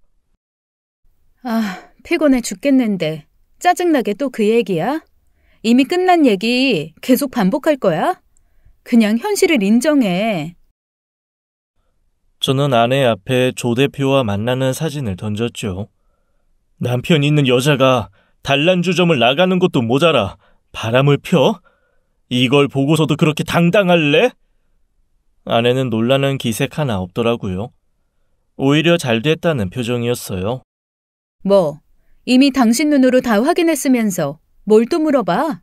피곤해 죽겠는데 짜증나게 또 그 얘기야? 이미 끝난 얘기 계속 반복할 거야? 그냥 현실을 인정해.
저는 아내 앞에 조 대표와 만나는 사진을 던졌죠. 남편 있는 여자가 단란주점을 나가는 것도 모자라 바람을 펴? 이걸 보고서도 그렇게 당당할래? 아내는 놀라는 기색 하나 없더라고요. 오히려 잘 됐다는 표정이었어요.
뭐, 이미 당신 눈으로 다 확인했으면서 뭘 또 물어봐?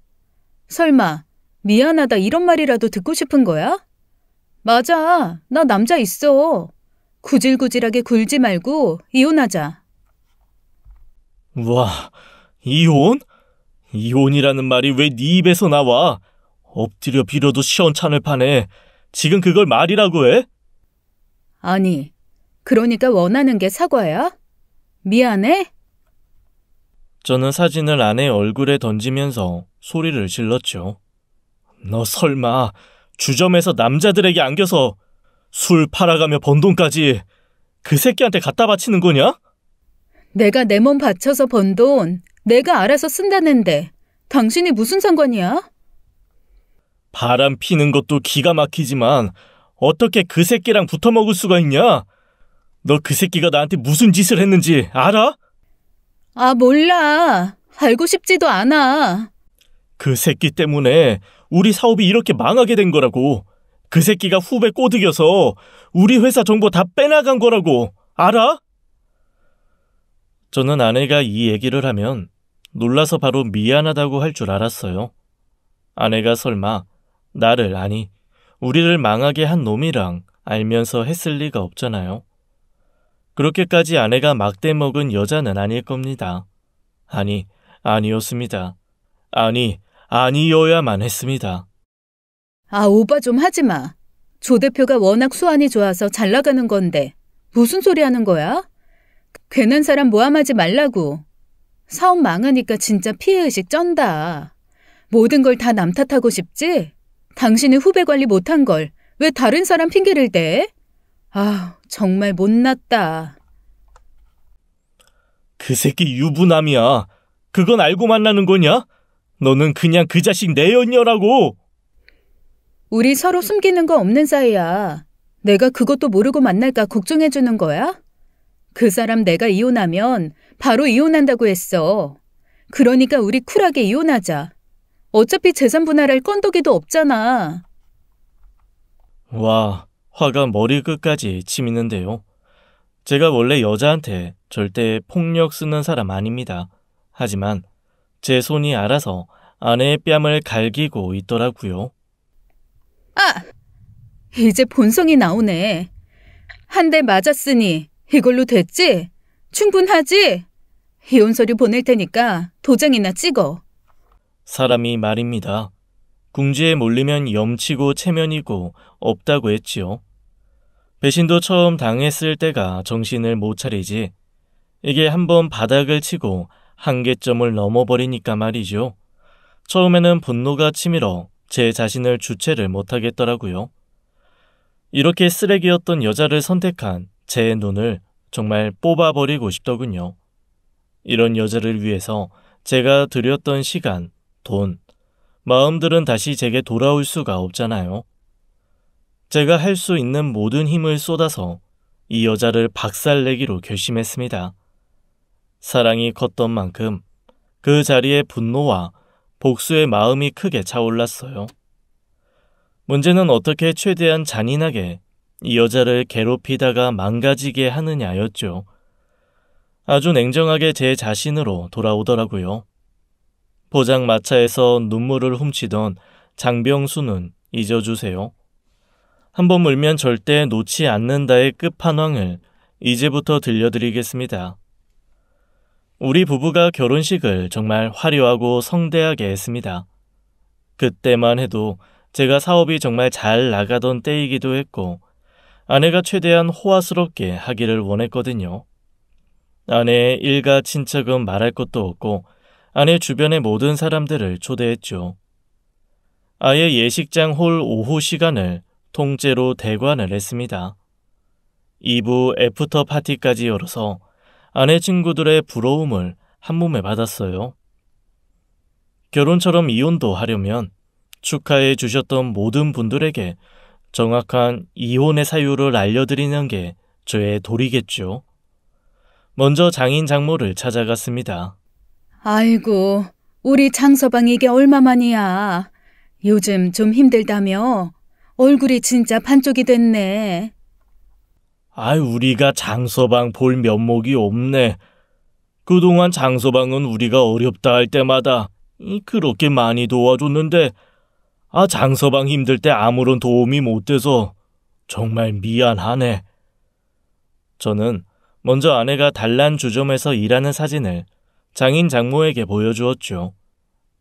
설마 미안하다 이런 말이라도 듣고 싶은 거야? 맞아, 나 남자 있어. 구질구질하게 굴지 말고 이혼하자.
와, 이혼? 이혼이라는 말이 왜 네 입에서 나와? 엎드려 빌어도 시원찮을 판에 지금 그걸 말이라고 해?
아니, 그러니까 원하는 게 사과야? 미안해?
저는 사진을 아내 얼굴에 던지면서 소리를 질렀죠. 너 설마 주점에서 남자들에게 안겨서 술 팔아가며 번 돈까지 그 새끼한테 갖다 바치는 거냐?
내가 내 몸 바쳐서 번 돈 내가 알아서 쓴다는데 당신이 무슨 상관이야?
바람 피는 것도 기가 막히지만 어떻게 그 새끼랑 붙어먹을 수가 있냐? 너 그 새끼가 나한테 무슨 짓을 했는지 알아?
아, 몰라. 알고 싶지도 않아.
그 새끼 때문에 우리 사업이 이렇게 망하게 된 거라고. 그 새끼가 후배 꼬드겨서 우리 회사 정보 다 빼나간 거라고. 알아? 저는 아내가 이 얘기를 하면 놀라서 바로 미안하다고 할 줄 알았어요. 아내가 설마 나를, 아니 우리를 망하게 한 놈이랑 알면서 했을 리가 없잖아요. 그렇게까지 아내가 막대 먹은 여자는 아닐 겁니다. 아니었습니다. 아니어야만 했습니다.
아, 오바 좀 하지 마. 조 대표가 워낙 수완이 좋아서 잘 나가는 건데 무슨 소리 하는 거야? 괜한 사람 모함하지 말라고. 사업 망하니까 진짜 피해의식 쩐다. 모든 걸 다 남 탓하고 싶지? 당신이 후배 관리 못한 걸 왜 다른 사람 핑계를 대? 아, 정말 못났다.
그 새끼 유부남이야. 그건 알고 만나는 거냐? 너는 그냥 그 자식 내연녀라고.
우리 서로 숨기는 거 없는 사이야. 내가 그것도 모르고 만날까 걱정해주는 거야? 그 사람 내가 이혼하면 바로 이혼한다고 했어. 그러니까 우리 쿨하게 이혼하자. 어차피 재산 분할할 건더기도 없잖아.
와, 화가 머리끝까지 치미는데요. 제가 원래 여자한테 절대 폭력 쓰는 사람 아닙니다. 하지만 제 손이 알아서 아내의 뺨을 갈기고 있더라고요.
아! 이제 본성이 나오네. 한 대 맞았으니 이걸로 됐지? 충분하지? 이혼 서류 보낼 테니까 도장이나 찍어.
사람이 말입니다. 궁지에 몰리면 염치고 체면이고 없다고 했지요. 배신도 처음 당했을 때가 정신을 못 차리지. 이게 한번 바닥을 치고 한계점을 넘어버리니까 말이죠. 처음에는 분노가 치밀어 제 자신을 주체를 못하겠더라고요. 이렇게 쓰레기였던 여자를 선택한 제 눈을 정말 뽑아버리고 싶더군요. 이런 여자를 위해서 제가 들였던 시간, 돈, 마음들은 다시 제게 돌아올 수가 없잖아요. 제가 할 수 있는 모든 힘을 쏟아서 이 여자를 박살내기로 결심했습니다. 사랑이 컸던 만큼 그 자리에 분노와 복수의 마음이 크게 차올랐어요. 문제는 어떻게 최대한 잔인하게 이 여자를 괴롭히다가 망가지게 하느냐였죠. 아주 냉정하게 제 자신으로 돌아오더라고요. 포장마차에서 눈물을 훔치던 장병수는 잊어주세요. 한번 물면 절대 놓지 않는다의 끝판왕을 이제부터 들려드리겠습니다. 우리 부부가 결혼식을 정말 화려하고 성대하게 했습니다. 그때만 해도 제가 사업이 정말 잘 나가던 때이기도 했고 아내가 최대한 호화스럽게 하기를 원했거든요. 아내의 일가 친척은 말할 것도 없고 아내 주변의 모든 사람들을 초대했죠. 아예 예식장 홀 오후 시간을 통째로 대관을 했습니다. 2부 애프터 파티까지 열어서 아내 친구들의 부러움을 한몸에 받았어요. 결혼처럼 이혼도 하려면 축하해 주셨던 모든 분들에게 정확한 이혼의 사유를 알려드리는 게 저의 도리겠죠. 먼저 장인 장모를 찾아갔습니다.
아이고, 우리 장서방 이게 얼마만이야. 요즘 좀 힘들다며? 얼굴이 진짜 반쪽이 됐네.
우리가 장서방 볼 면목이 없네. 그동안 장서방은 우리가 어렵다 할 때마다 그렇게 많이 도와줬는데 장서방 힘들 때 아무런 도움이 못 돼서 정말 미안하네. 저는 먼저 아내가 단란 주점에서 일하는 사진을 장인 장모에게 보여주었죠.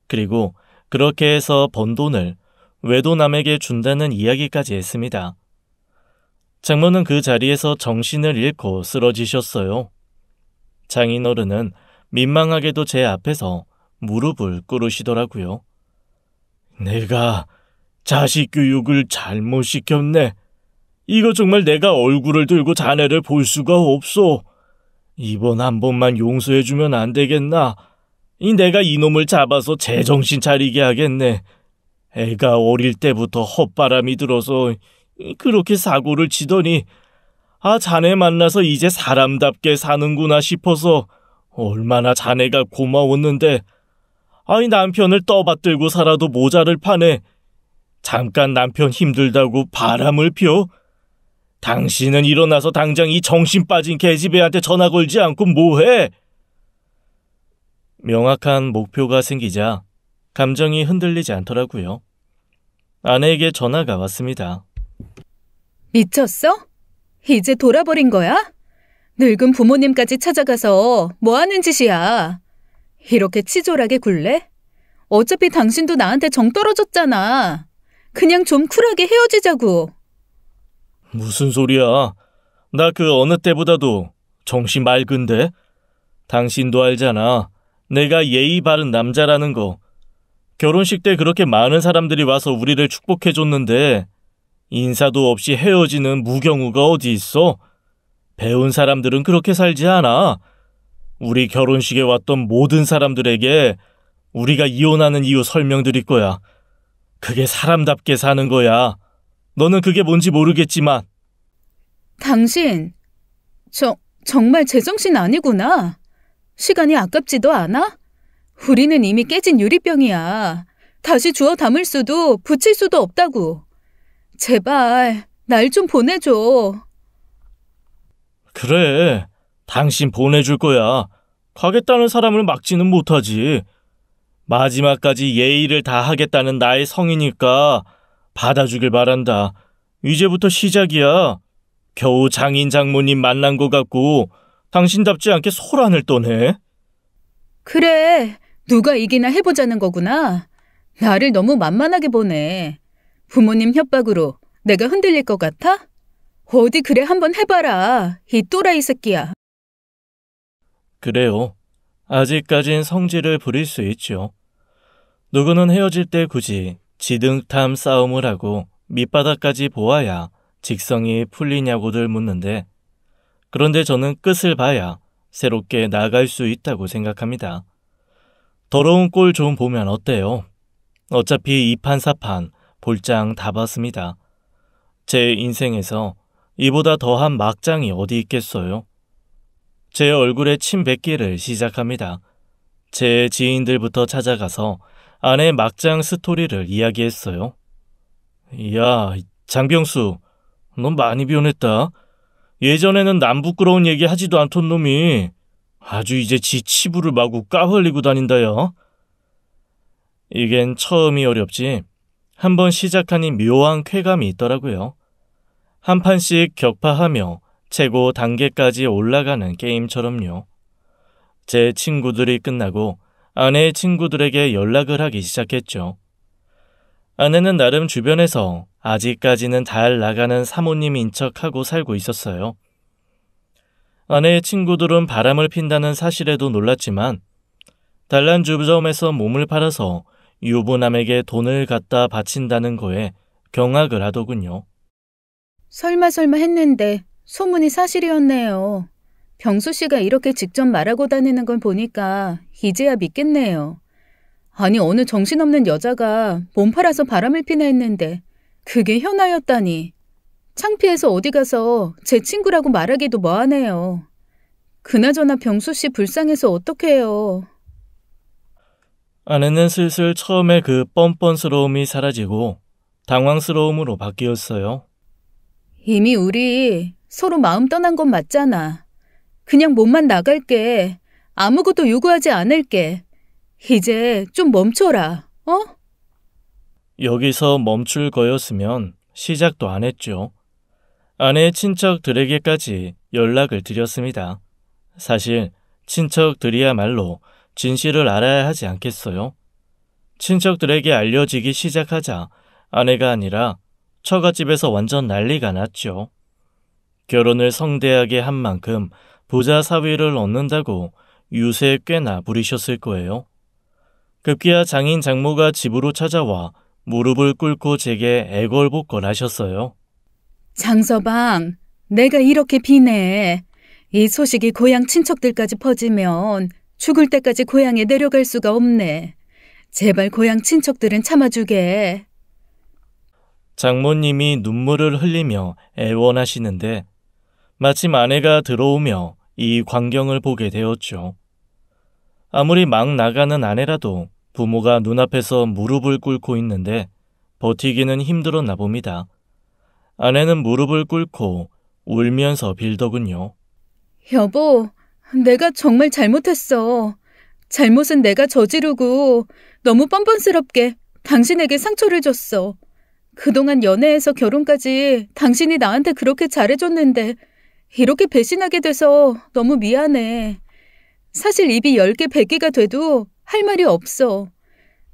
그리고 그렇게 해서 번 돈을 외도남에게 준다는 이야기까지 했습니다. 장모는 그 자리에서 정신을 잃고 쓰러지셨어요. 장인 어른은 민망하게도 제 앞에서 무릎을 꿇으시더라고요. 내가 자식 교육을 잘못 시켰네. 이거 정말 내가 얼굴을 들고 자네를 볼 수가 없어. 이번 한 번만 용서해주면 안 되겠나? 내가 이놈을 잡아서 제정신 차리게 하겠네. 애가 어릴 때부터 헛바람이 들어서 그렇게 사고를 치더니 자네 만나서 이제 사람답게 사는구나 싶어서 얼마나 자네가 고마웠는데, 남편을 떠받들고 살아도 모자를 파네. 잠깐 남편 힘들다고 바람을 펴? 당신은 일어나서 당장 이 정신 빠진 계집애한테 전화 걸지 않고 뭐해? 명확한 목표가 생기자 감정이 흔들리지 않더라고요. 아내에게 전화가 왔습니다.
미쳤어? 이제 돌아버린 거야? 늙은 부모님까지 찾아가서 뭐 하는 짓이야? 이렇게 치졸하게 굴래? 어차피 당신도 나한테 정 떨어졌잖아. 그냥 좀 쿨하게 헤어지자고.
무슨 소리야? 나 그 어느 때보다도 정신 맑은데? 당신도 알잖아. 내가 예의 바른 남자라는 거. 결혼식 때 그렇게 많은 사람들이 와서 우리를 축복해줬는데 인사도 없이 헤어지는 무경우가 어디 있어? 배운 사람들은 그렇게 살지 않아. 우리 결혼식에 왔던 모든 사람들에게 우리가 이혼하는 이유 설명드릴 거야. 그게 사람답게 사는 거야. 너는 그게 뭔지 모르겠지만.
당신, 정말 제정신 아니구나. 시간이 아깝지도 않아? 우리는 이미 깨진 유리병이야. 다시 주워 담을 수도 붙일 수도 없다고. 제발 날 좀 보내줘.
그래, 당신 보내줄 거야. 가겠다는 사람을 막지는 못하지. 마지막까지 예의를 다하겠다는 나의 성이니까 받아주길 바란다. 이제부터 시작이야. 겨우 장인 장모님 만난 것 같고 당신답지 않게 소란을 떠네.
그래, 누가 이기나 해보자는 거구나. 나를 너무 만만하게 보네. 부모님 협박으로 내가 흔들릴 것 같아? 어디 그래 한번 해봐라. 이 또라이 새끼야.
그래요. 아직까진 성질을 부릴 수 있죠. 누구는 헤어질 때 굳이 지등탐 싸움을 하고 밑바닥까지 보아야 직성이 풀리냐고들 묻는데, 그런데 저는 끝을 봐야 새롭게 나갈 수 있다고 생각합니다. 더러운 꼴 좀 보면 어때요? 어차피 이판사판 볼장 다 봤습니다. 제 인생에서 이보다 더한 막장이 어디 있겠어요? 제 얼굴에 침 뱉기를 시작합니다. 제 지인들부터 찾아가서 아내 막장 스토리를 이야기했어요. 야, 장병수, 넌 많이 변했다. 예전에는 남 부끄러운 얘기 하지도 않던 놈이 아주 이제 지 치부를 마구 까흘리고 다닌다야. 이겐 처음이 어렵지 한번 시작하니 묘한 쾌감이 있더라고요. 한 판씩 격파하며 최고 단계까지 올라가는 게임처럼요. 제 친구들이 끝나고 아내의 친구들에게 연락을 하기 시작했죠. 아내는 나름 주변에서 아직까지는 잘 나가는 사모님인 척하고 살고 있었어요. 아내의 친구들은 바람을 핀다는 사실에도 놀랐지만 단란주점에서 몸을 팔아서 유부남에게 돈을 갖다 바친다는 거에 경악을 하더군요.
설마 했는데 소문이 사실이었네요. 병수 씨가 이렇게 직접 말하고 다니는 걸 보니까 이제야 믿겠네요. 아니, 어느 정신없는 여자가 몸 팔아서 바람을 피나 했는데 그게 현아였다니. 창피해서 어디 가서 제 친구라고 말하기도 뭐하네요. 그나저나 병수 씨 불쌍해서 어떡해요.
아내는 슬슬 처음에 그 뻔뻔스러움이 사라지고 당황스러움으로 바뀌었어요.
이미 우리 서로 마음 떠난 건 맞잖아. 그냥 몸만 나갈게. 아무것도 요구하지 않을게. 이제 좀 멈춰라, 어?
여기서 멈출 거였으면 시작도 안 했죠. 아내의 친척들에게까지 연락을 드렸습니다. 사실 친척들이야말로 진실을 알아야 하지 않겠어요? 친척들에게 알려지기 시작하자 아내가 아니라 처갓집에서 완전 난리가 났죠. 결혼을 성대하게 한 만큼 부자 사위를 얻는다고 유세 꽤나 부리셨을 거예요. 급기야 장인 장모가 집으로 찾아와 무릎을 꿇고 제게 애걸복걸 하셨어요.
장서방, 내가 이렇게 비네. 이 소식이 고향 친척들까지 퍼지면 죽을 때까지 고향에 내려갈 수가 없네. 제발 고향 친척들은 참아주게.
장모님이 눈물을 흘리며 애원하시는데 마침 아내가 들어오며 이 광경을 보게 되었죠. 아무리 막 나가는 아내라도 부모가 눈앞에서 무릎을 꿇고 있는데 버티기는 힘들었나 봅니다. 아내는 무릎을 꿇고 울면서 빌더군요.
여보, 내가 정말 잘못했어. 잘못은 내가 저지르고 너무 뻔뻔스럽게 당신에게 상처를 줬어. 그동안 연애에서 결혼까지 당신이 나한테 그렇게 잘해줬는데 이렇게 배신하게 돼서 너무 미안해. 사실 입이 10개 100개가 돼도 할 말이 없어.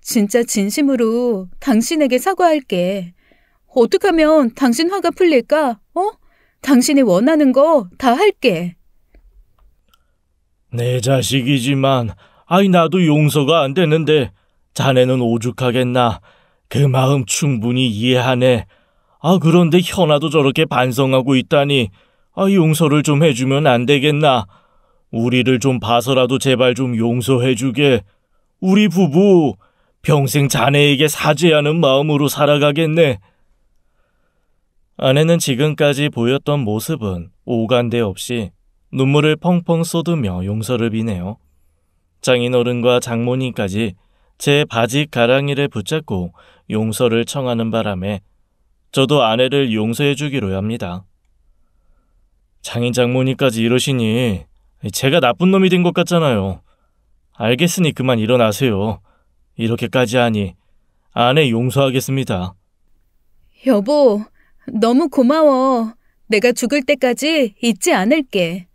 진짜 진심으로 당신에게 사과할게. 어떻게 하면 당신 화가 풀릴까? 당신이 원하는 거 다 할게.
내 자식이지만 나도 용서가 안 되는데 자네는 오죽하겠나. 그 마음 충분히 이해하네. 그런데 현아도 저렇게 반성하고 있다니. 용서를 좀 해주면 안 되겠나. 우리를 좀 봐서라도 제발 좀 용서해주게. 우리 부부 평생 자네에게 사죄하는 마음으로 살아가겠네. 아내는 지금까지 보였던 모습은 오간데 없이 눈물을 펑펑 쏟으며 용서를 비네요. 장인어른과 장모님까지 제 바지 가랑이를 붙잡고 용서를 청하는 바람에 저도 아내를 용서해 주기로 합니다. 장인 장모님까지 이러시니 제가 나쁜 놈이 된 것 같잖아요. 알겠으니 그만 일어나세요. 이렇게까지 하니 아내 용서하겠습니다.
여보, 너무 고마워. 내가 죽을 때까지 잊지 않을게.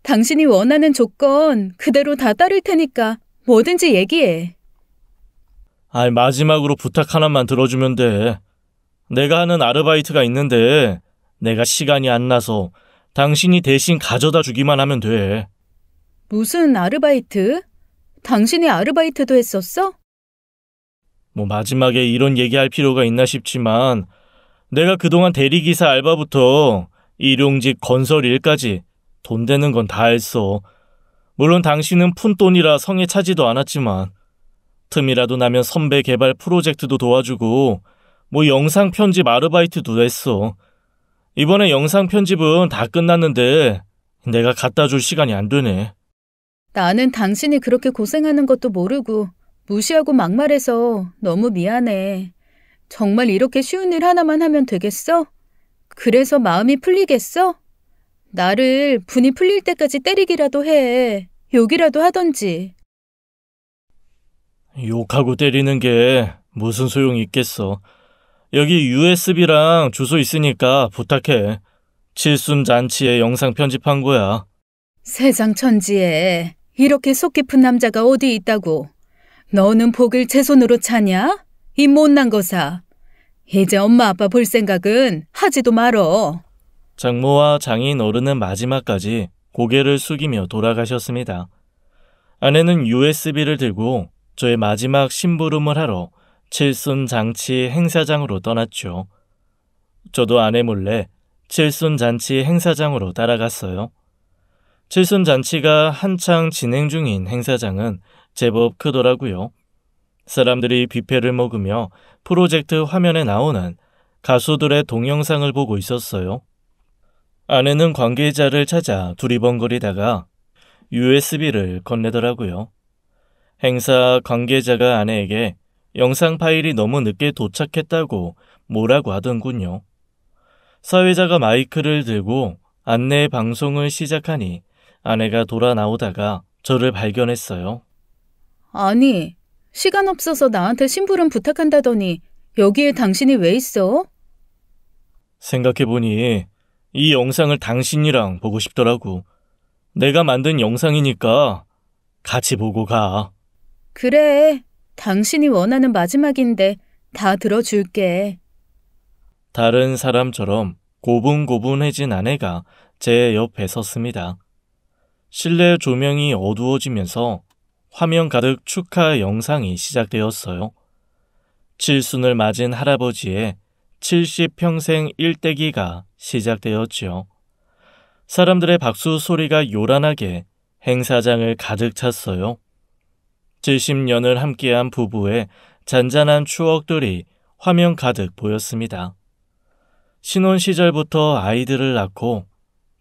당신이 원하는 조건 그대로 다 따를 테니까 뭐든지 얘기해.
마지막으로 부탁 하나만 들어주면 돼. 내가 하는 아르바이트가 있는데 내가 시간이 안 나서 당신이 대신 가져다 주기만 하면 돼.
무슨 아르바이트? 당신이 아르바이트도 했었어?
마지막에 이런 얘기할 필요가 있나 싶지만 내가 그동안 대리기사 알바부터 일용직 건설 일까지 돈 되는 건 다 했어. 물론 당신은 푼돈이라 성에 차지도 않았지만 틈이라도 나면 선배 개발 프로젝트도 도와주고 영상 편집 아르바이트도 했어. 이번에 영상 편집은 다 끝났는데 내가 갖다 줄 시간이 안 되네.
나는 당신이 그렇게 고생하는 것도 모르고 무시하고 막말해서 너무 미안해. 정말 이렇게 쉬운 일 하나만 하면 되겠어? 그래서 마음이 풀리겠어? 나를 분이 풀릴 때까지 때리기라도 해. 욕이라도 하던지.
욕하고 때리는 게 무슨 소용이 있겠어. 여기 USB랑 주소 있으니까 부탁해. 칠순잔치에 영상 편집한 거야.
세상천지에 이렇게 속 깊은 남자가 어디 있다고. 너는 복을 제 손으로 차냐? 이 못난 거사. 이제 엄마 아빠 볼 생각은 하지도 말어.
장모와 장인 어른은 마지막까지 고개를 숙이며 돌아가셨습니다. 아내는 USB를 들고 저의 마지막 심부름을 하러 칠순잔치 행사장으로 떠났죠. 저도 아내 몰래 칠순잔치 행사장으로 따라갔어요. 칠순잔치가 한창 진행 중인 행사장은 제법 크더라고요. 사람들이 뷔페를 먹으며 프로젝트 화면에 나오는 가수들의 동영상을 보고 있었어요. 아내는 관계자를 찾아 두리번거리다가 USB를 건네더라고요. 행사 관계자가 아내에게 영상 파일이 너무 늦게 도착했다고 뭐라고 하던군요. 사회자가 마이크를 들고 안내 방송을 시작하니 아내가 돌아 나오다가 저를 발견했어요.
아니, 시간 없어서 나한테 심부름 부탁한다더니 여기에 당신이 왜 있어?
생각해보니 이 영상을 당신이랑 보고 싶더라고. 내가 만든 영상이니까 같이 보고 가.
그래, 당신이 원하는 마지막인데 다 들어줄게.
다른 사람처럼 고분고분해진 아내가 제 옆에 섰습니다. 실내 조명이 어두워지면서 화면 가득 축하 영상이 시작되었어요. 칠순을 맞은 할아버지의 70평생 일대기가 시작되었지요. 사람들의 박수 소리가 요란하게 행사장을 가득 찼어요. 70년을 함께한 부부의 잔잔한 추억들이 화면 가득 보였습니다. 신혼 시절부터 아이들을 낳고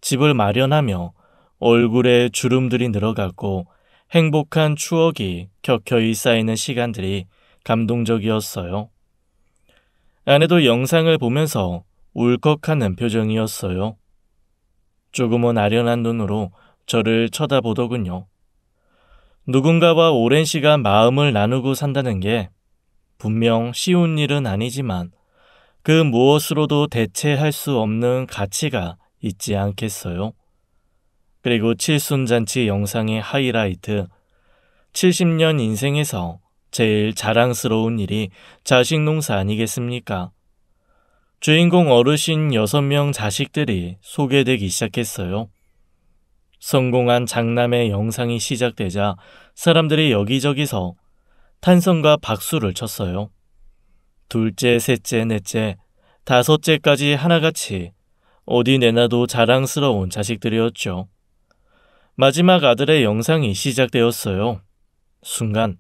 집을 마련하며 얼굴에 주름들이 늘어갔고 행복한 추억이 켜켜이 쌓이는 시간들이 감동적이었어요. 아내도 영상을 보면서 울컥하는 표정이었어요. 조금은 아련한 눈으로 저를 쳐다보더군요. 누군가와 오랜 시간 마음을 나누고 산다는 게 분명 쉬운 일은 아니지만 그 무엇으로도 대체할 수 없는 가치가 있지 않겠어요? 그리고 칠순잔치 영상의 하이라이트, 70년 인생에서 제일 자랑스러운 일이 자식 농사 아니겠습니까? 주인공 어르신 6명 자식들이 소개되기 시작했어요. 성공한 장남의 영상이 시작되자 사람들이 여기저기서 탄성과 박수를 쳤어요. 둘째, 셋째, 넷째, 다섯째까지 하나같이 어디 내놔도 자랑스러운 자식들이었죠. 마지막 아들의 영상이 시작되었어요. 순간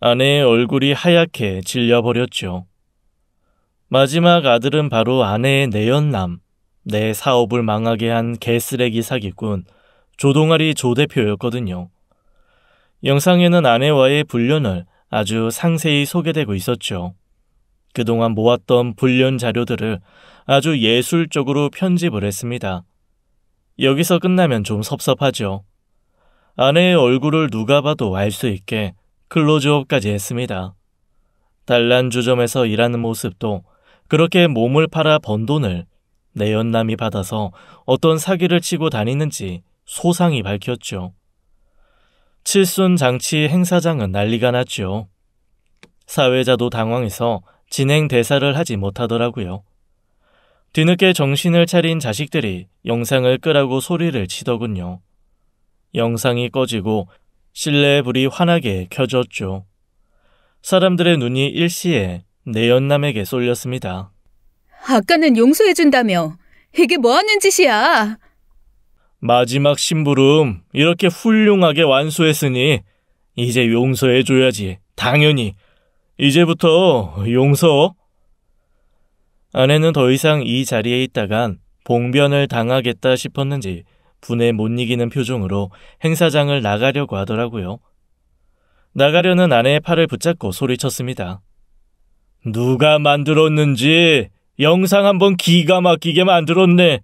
아내의 얼굴이 하얗게 질려버렸죠. 마지막 아들은 바로 아내의 내연남, 내 사업을 망하게 한 개쓰레기 사기꾼 조동아리 조 대표였거든요. 영상에는 아내와의 불륜을 아주 상세히 소개되고 있었죠. 그동안 모았던 불륜 자료들을 아주 예술적으로 편집을 했습니다. 여기서 끝나면 좀 섭섭하죠. 아내의 얼굴을 누가 봐도 알 수 있게 클로즈업까지 했습니다. 단란주점에서 일하는 모습도 그렇게 몸을 팔아 번 돈을 내연남이 받아서 어떤 사기를 치고 다니는지 소상히 밝혔죠. 칠순장치 행사장은 난리가 났죠. 사회자도 당황해서 진행 대사를 하지 못하더라고요. 뒤늦게 정신을 차린 자식들이 영상을 끄라고 소리를 치더군요. 영상이 꺼지고 실내의 불이 환하게 켜졌죠. 사람들의 눈이 일시에 내연남에게 쏠렸습니다.
아까는 용서해준다며. 이게 뭐하는 짓이야?
마지막 심부름 이렇게 훌륭하게 완수했으니 이제 용서해줘야지. 당연히. 이제부터 용서. 아내는 더 이상 이 자리에 있다간 봉변을 당하겠다 싶었는지 분에 못 이기는 표정으로 행사장을 나가려고 하더라고요. 나가려는 아내의 팔을 붙잡고 소리쳤습니다. 누가 만들었는지 영상 한번 기가 막히게 만들었네.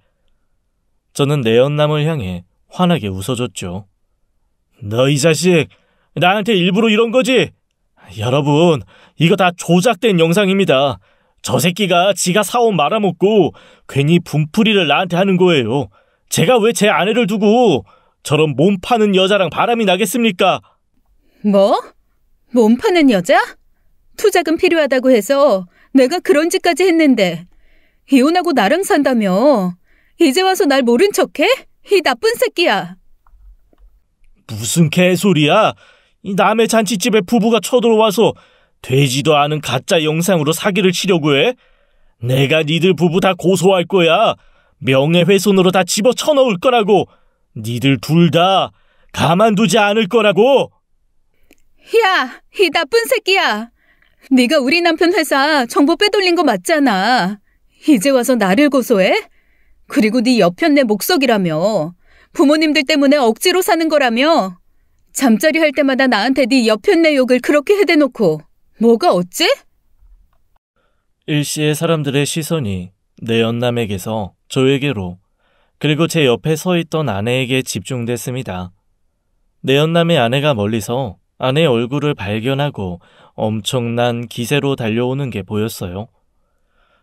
저는 내연남을 향해 환하게 웃어줬죠. 너 이 자식, 나한테 일부러 이런 거지? 여러분, 이거 다 조작된 영상입니다. 저 새끼가 지가 사온 말아먹고 괜히 분풀이를 나한테 하는 거예요. 제가 왜 제 아내를 두고 저런 몸 파는 여자랑 바람이 나겠습니까?
뭐? 몸 파는 여자? 투자금 필요하다고 해서 내가 그런 짓까지 했는데 이혼하고 나랑 산다며. 이제 와서 날 모른 척해? 이 나쁜 새끼야.
무슨 개소리야? 이 남의 잔치집에 부부가 쳐들어와서 되지도 않은 가짜 영상으로 사기를 치려고 해? 내가 니들 부부 다 고소할 거야. 명예훼손으로 다 집어쳐넣을 거라고. 니들 둘 다 가만두지 않을 거라고.
야, 이 나쁜 새끼야. 네가 우리 남편 회사 정보 빼돌린 거 맞잖아. 이제 와서 나를 고소해? 그리고 네 여편네 목석이라며. 부모님들 때문에 억지로 사는 거라며. 잠자리 할 때마다 나한테 네 여편네 욕을 그렇게 해대놓고 뭐가 어째?
일시에 사람들의 시선이 내연남에게서 저에게로 그리고 제 옆에 서 있던 아내에게 집중됐습니다. 내연남의 아내가 멀리서 아내의 얼굴을 발견하고 엄청난 기세로 달려오는 게 보였어요.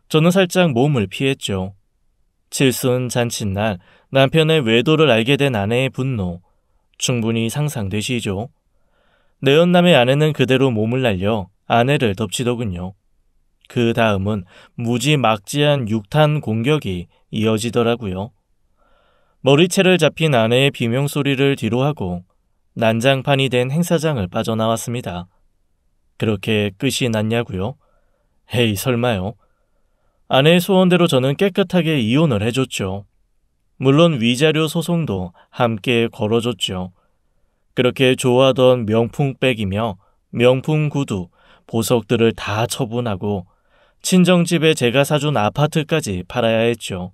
저는 살짝 몸을 피했죠. 칠순 잔칫날 남편의 외도를 알게 된 아내의 분노, 충분히 상상되시죠? 내연남의 아내는 그대로 몸을 날려 아내를 덮치더군요. 그 다음은 무지막지한 육탄 공격이 이어지더라고요. 머리채를 잡힌 아내의 비명소리를 뒤로하고 난장판이 된 행사장을 빠져나왔습니다. 그렇게 끝이 났냐고요? 헤이, 설마요. 아내의 소원대로 저는 깨끗하게 이혼을 해줬죠. 물론 위자료 소송도 함께 걸어줬죠. 그렇게 좋아하던 명품백이며 명품 구두, 보석들을 다 처분하고 친정집에 제가 사준 아파트까지 팔아야 했죠.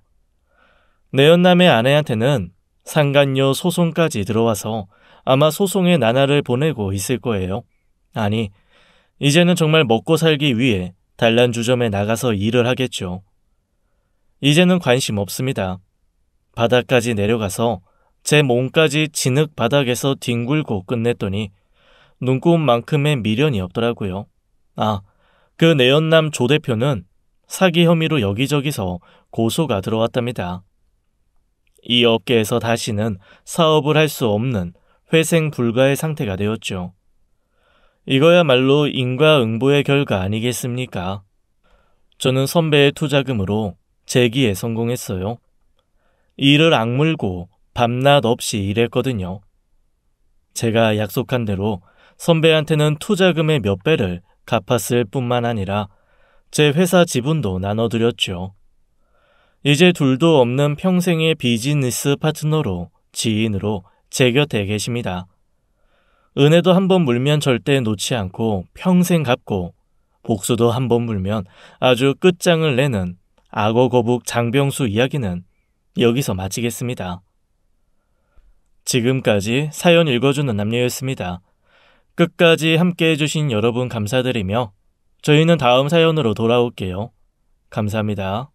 내연남의 아내한테는 상간녀 소송까지 들어와서 아마 소송의 나날을 보내고 있을 거예요. 아니, 이제는 정말 먹고 살기 위해 단란주점에 나가서 일을 하겠죠. 이제는 관심 없습니다. 바닥까지 내려가서 제 몸까지 진흙 바닥에서 뒹굴고 끝냈더니 눈곱만큼의 미련이 없더라고요. 그 내연남 조 대표는 사기 혐의로 여기저기서 고소가 들어왔답니다. 이 업계에서 다시는 사업을 할 수 없는 회생 불가의 상태가 되었죠. 이거야말로 인과응보의 결과 아니겠습니까? 저는 선배의 투자금으로 재기에 성공했어요. 이를 악물고 밤낮 없이 일했거든요. 제가 약속한 대로 선배한테는 투자금의 몇 배를 갚았을 뿐만 아니라 제 회사 지분도 나눠드렸죠. 이제 둘도 없는 평생의 비즈니스 파트너로, 지인으로 제 곁에 계십니다. 은혜도 한번 물면 절대 놓지 않고 평생 갚고, 복수도 한번 물면 아주 끝장을 내는 악어 거북 장병수 이야기는 여기서 마치겠습니다. 지금까지 사연 읽어주는 남녀였습니다. 끝까지 함께 해주신 여러분 감사드리며 저희는 다음 사연으로 돌아올게요. 감사합니다.